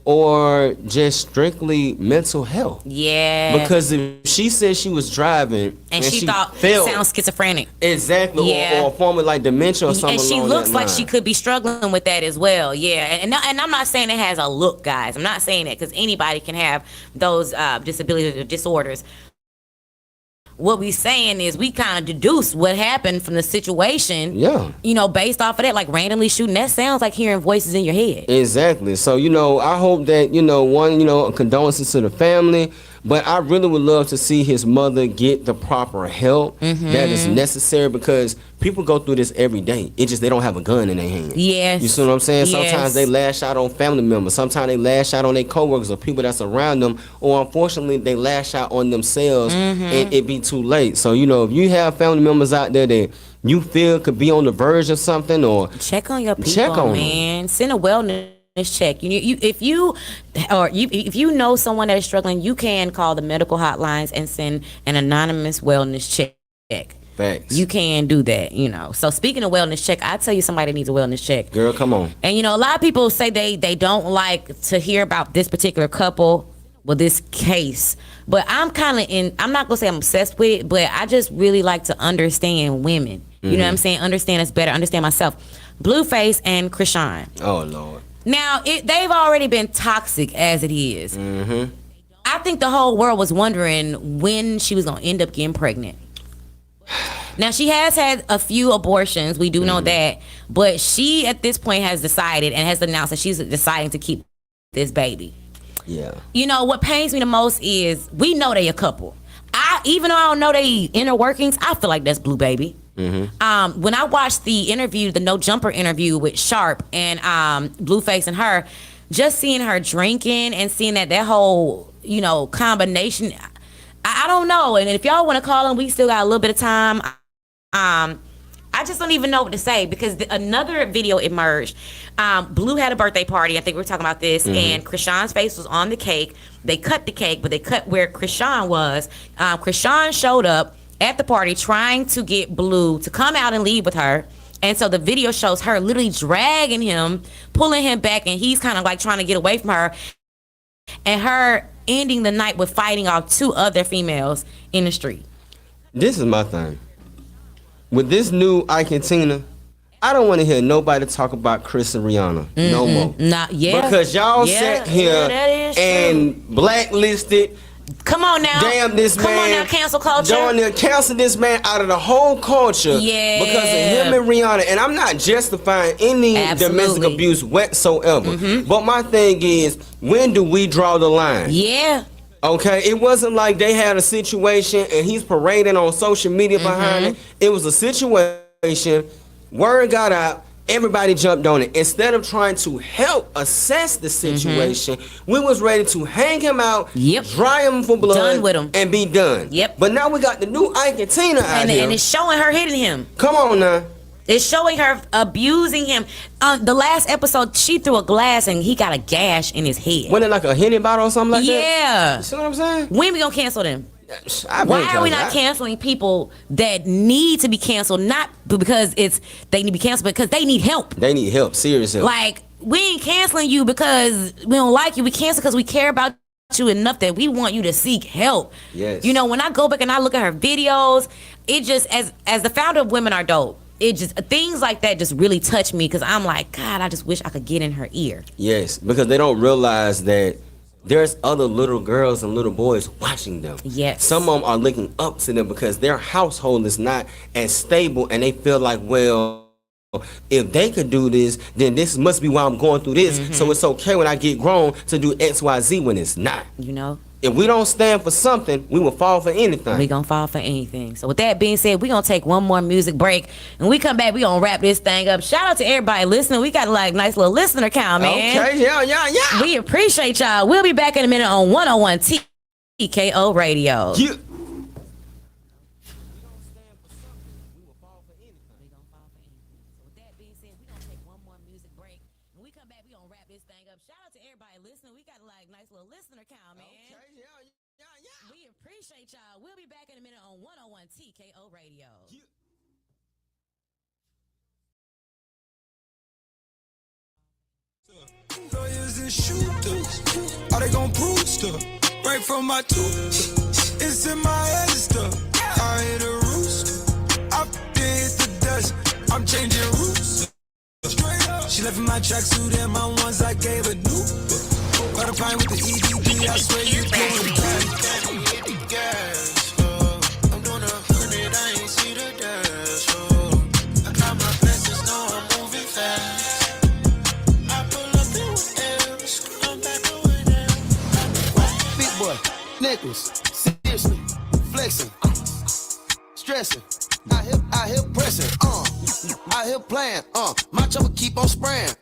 Or just strictly mental health. Yeah. Because if she said she was driving and she thought felt, it sounds schizophrenic. Exactly. Yeah. Or a form of like dementia or something. And she along looks that like line. she could be struggling with that as well. Yeah. And I'm not saying it has a look, guys. I'm not saying that, because anybody can have those disabilities or disorders. What we saying is we kind of deduce what happened from the situation. Yeah. Based off of that, like randomly shooting. That sounds like hearing voices in your head. Exactly. So, I hope that, condolences to the family. But I really would love to see his mother get the proper help that is necessary, because people go through this every day. It's just they don't have a gun in their hand. Yes. You see what I'm saying? Yes. Sometimes they lash out on family members. Sometimes they lash out on their coworkers or people that's around them. Or unfortunately, they lash out on themselves and it be too late. So, if you have family members out there that you feel could be on the verge of something, or check on your people, man. Send a wellness check. If you know someone that is struggling, you can call the medical hotlines and send an anonymous wellness check. Facts. You can do that, So speaking of wellness check, I tell you somebody needs a wellness check. Girl, come on. And a lot of people say they don't like to hear about this particular couple, well, this case. But I'm not gonna say I'm obsessed with it, but I just really like to understand women. You know what I'm saying? Understand us better, understand myself. Blueface and Krishan. Oh Lord. Now, they've already been toxic as it is. I think the whole world was wondering when she was going to end up getting pregnant. Now, she has had a few abortions. We do know that. But she, at this point, has decided and has announced that she's deciding to keep this baby. Yeah. What pains me the most is we know they a couple. Even though I don't know they inner workings, I feel like that's Blue Baby. When I watched the interview, the No Jumper interview with Sharp and Blueface and her, just seeing her drinking and seeing that whole, combination, I don't know. And if y'all want to call him, we still got a little bit of time. I just don't even know what to say, because another video emerged. Blue had a birthday party. I think we were talking about this. And Krishan's face was on the cake. They cut the cake, but they cut where Krishan was. Krishan showed up at the party trying to get Blue to come out and leave with her. And so the video shows her literally dragging him, pulling him back, and he's kind of like trying to get away from her. And her ending the night with fighting off 2 other females in the street. This is my thing. With this new Ike and Tina, I don't want to hear nobody talk about Chris and Rihanna no more. Not yeah. Because y'all Yeah, sat here that is and blacklisted. Come on now. Damn this man. Come on now, cancel culture. Join the cancel this man out of the whole culture. Yeah. Because of him and Rihanna. And I'm not justifying any domestic abuse whatsoever. But my thing is, when do we draw the line? Yeah. Okay, it wasn't like they had a situation and he's parading on social media behind it. It was a situation, word got out, everybody jumped on it. Instead of trying to help assess the situation, we was ready to hang him out, dry him for blood, done with him, and be done. But now we got the new Ike and Tina out here. And it's showing her hitting him. Come on now. It's showing her abusing him. The last episode, she threw a glass and he got a gash in his head. Wasn't it like a Henny bottle or something like that? Yeah. You see what I'm saying? When we gonna cancel them? Why are we not canceling people that need to be canceled? Not because they need to be canceled, but because they need help. They need help, serious help. Like, we ain't canceling you because we don't like you. We cancel because we care about you enough that we want you to seek help. Yes. You know, when I go back and I look at her videos, it just, as the founder of Women Are Dope, it just, things like that just really touch me because I'm like, God, I just wish I could get in her ear. Yes, because they don't realize that there's other little girls and little boys watching them. Yes. Some of them are looking up to them because their household is not as stable and they feel like, well, if they could do this, then this must be why I'm going through this. So it's okay when I get grown to do X, Y, Z when it's not. You know? If we don't stand for something, we will fall for anything. We gonna fall for anything. So with that being said, we gonna take one more music break. And we come back, we gonna wrap this thing up. Shout out to everybody listening. We got like nice little listener count, man. Okay, yeah. We appreciate y'all. We'll be back in a minute on 101 TKO Radio. Yeah. We appreciate y'all. We'll be back in a minute on 101 TKO Radio. Lawyers and shooters, are they gon' prove stuff? Right from my tooth, it's in my head stuff. I hit a rooster, I did the dust, I'm changing roots. She left in my tracksuit and my ones I gave a new. Got a pint with the EDD, I swear you doing that. I'm doing 100, I ain't see the dash. I got my blessings, know I'm moving fast. I pull up in with L's, I'm back over there. Big boy, necklace, seriously, flexing, stressing. I hear pressing, I hear playing, my chopper keep on spraying.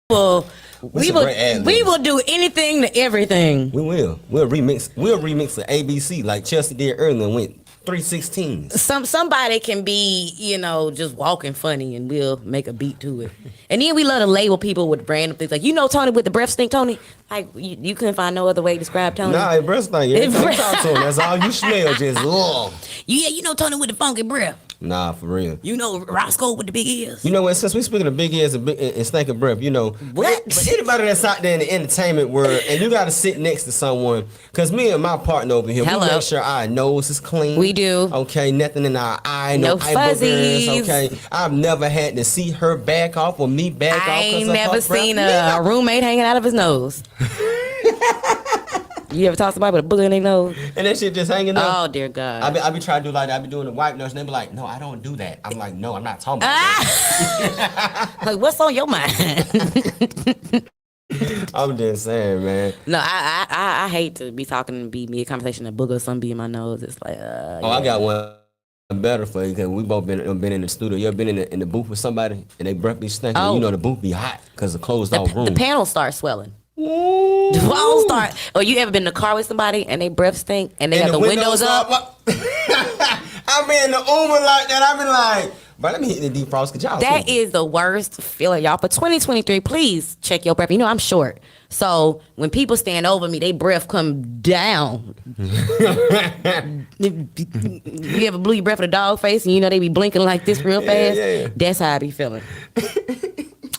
will. What's a great ad-lib? We will do anything to everything. We will. We'll remix the ABC like Chelsea did earlier and went 316s. Somebody can be, just walking funny and we'll make a beat to it. And then we love to label people with random things like, Tony with the breath stink, Tony? Like, you couldn't find no other way to describe Tony? Nah, it breath stink. Every time you talk to him, that's all you smell, just ugh. Yeah, Tony with the funky breath. Nah, for real. Roscoe with the big ears. You know what? Since we speaking of big ears and stinking breath, What? But anybody that's out there in the entertainment world, and you got to sit next to someone, because me and my partner over here, we make sure our nose is clean. We do. Okay, nothing in our eye, no eye fuzzies. boogers. Okay, I've never had to see her back off or me back off. I ain't never seen a roommate hanging out of his nose. You ever talk to somebody with a booger in their nose? And that shit just hanging up. Oh, dear God. I be trying to do like that. I be doing the white nose, and they be like, no, I don't do that. I'm like, no, I'm not talking about that. Like, what's on your mind? I'm just saying, man. No, I hate to be talking and be me a conversation, a booger or something be in my nose. It's like, I got one better for you because we both been in the studio. You ever been in the booth with somebody and they breath be stinking? Oh. The booth be hot because the closed off room. The panels start swelling. The walls start. Or you ever been in the car with somebody and they breath stink and they have the windows up? I be in the Uber like that. I be like, but let me hit the defrost because y'all. That is the worst feeling, y'all. For 2023, please check your breath. I'm short. So when people stand over me, they breath come down. You ever blew your breath with a dog face and they be blinking like this real fast? Yeah. That's how I be feeling.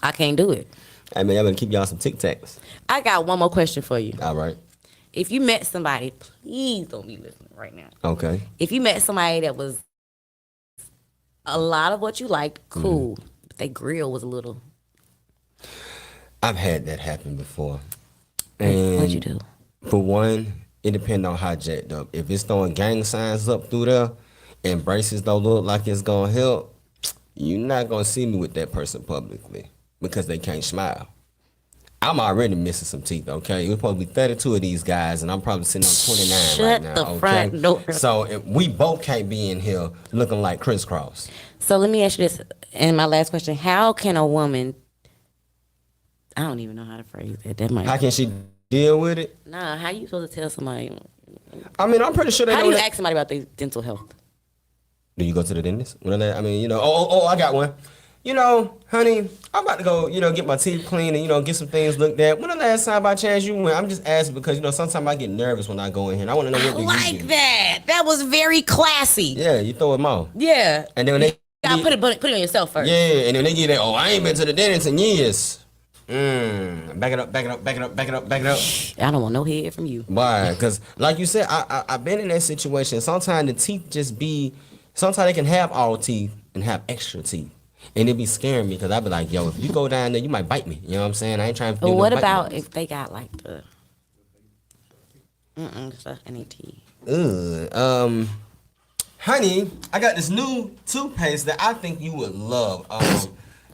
I can't do it. Hey, man, I better keep y'all some Tic Tacs. I got one more question for you. All right. If you met somebody, please don't be listening right now. Okay. If you met somebody that was a lot of what you liked, cool. But their grill was a little. I've had that happen before. And What'd you do? For one, it depends on how jacked up. If it's throwing gang signs up through there and braces don't look like it's gonna help, you're not gonna see me with that person publicly because they can't smile. I'm already missing some teeth, okay? We're supposed to be 32 of these guys, and I'm probably sitting on 29 right now, the front door. So if we both can't be in here looking like crisscross. So let me ask you this, and my last question: how can a woman? I don't even know how to phrase it. That might. How can she deal with it? Nah, how you supposed to tell somebody? I mean, I'm pretty sure they How know do you that. ask somebody about their dental health? Do you go to the dentist? I mean, I got one. Honey, I'm about to go, get my teeth clean and, get some things looked at. When the last time by chance you went? I'm just asking because, sometimes I get nervous when I go in here. And I want to know what do you do. That. That was very classy. Yeah, you throw them off. Yeah. And then when they Put it on yourself first. Yeah, and then they get that, I ain't been to the dentist in years. Back it up. I don't want no head from you. Why? Because like you said, I've been in that situation. Sometimes the teeth sometimes they can have all teeth and have extra teeth. And it be scaring me because I be like, yo, if you go down there, you might bite me. You know what I'm saying? I ain't trying to do But what no about bite if they got like the stuff NAT? Honey, I got this new toothpaste that I think you would love.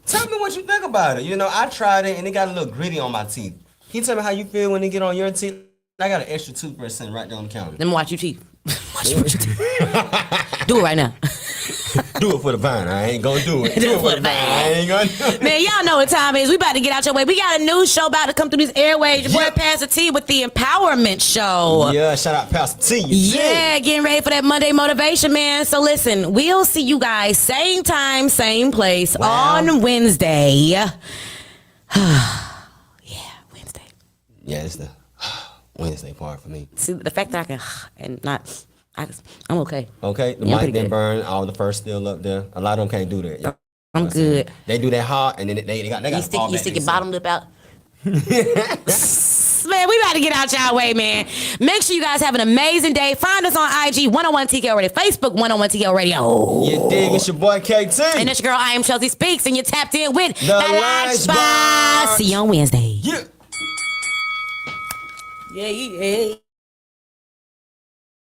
Tell me what you think about it. I tried it and it got a little gritty on my teeth. Can you tell me how you feel when it get on your teeth? I got an extra toothbrush sitting right there on the counter. Let me watch your teeth. Do it right now. Do it for the vine. I ain't gonna do it. Do it for the vine. I ain't gonna do it. Man, y'all know what time it is. We about to get out your way. We got a new show about to come through these airways. Your boy Pastor T with the Empowerment Show. Yeah, shout out Pastor T. Yeah, getting ready for that Monday motivation, man. So listen, we'll see you guys same time, same place on Wednesday. Yeah, Wednesday. Yeah, it's the Wednesday part for me. See, the fact that I can and not, I'm okay. Okay, the Yeah, mic pretty didn't good. burn. All the first still up there. A lot of them can't do that. I'm good. They do that hard, and then they got You stick your bottom lip out. Man, we about to get out y'all way, man. Make sure you guys have an amazing day. Find us on IG 101 TKO Radio, Facebook 101 TKO Radio. You dig? It's your boy KT. And it's your girl, I am Chelsea Speaks, and you're tapped in with The LunchBox. See you on Wednesday. Yeah. Yeah.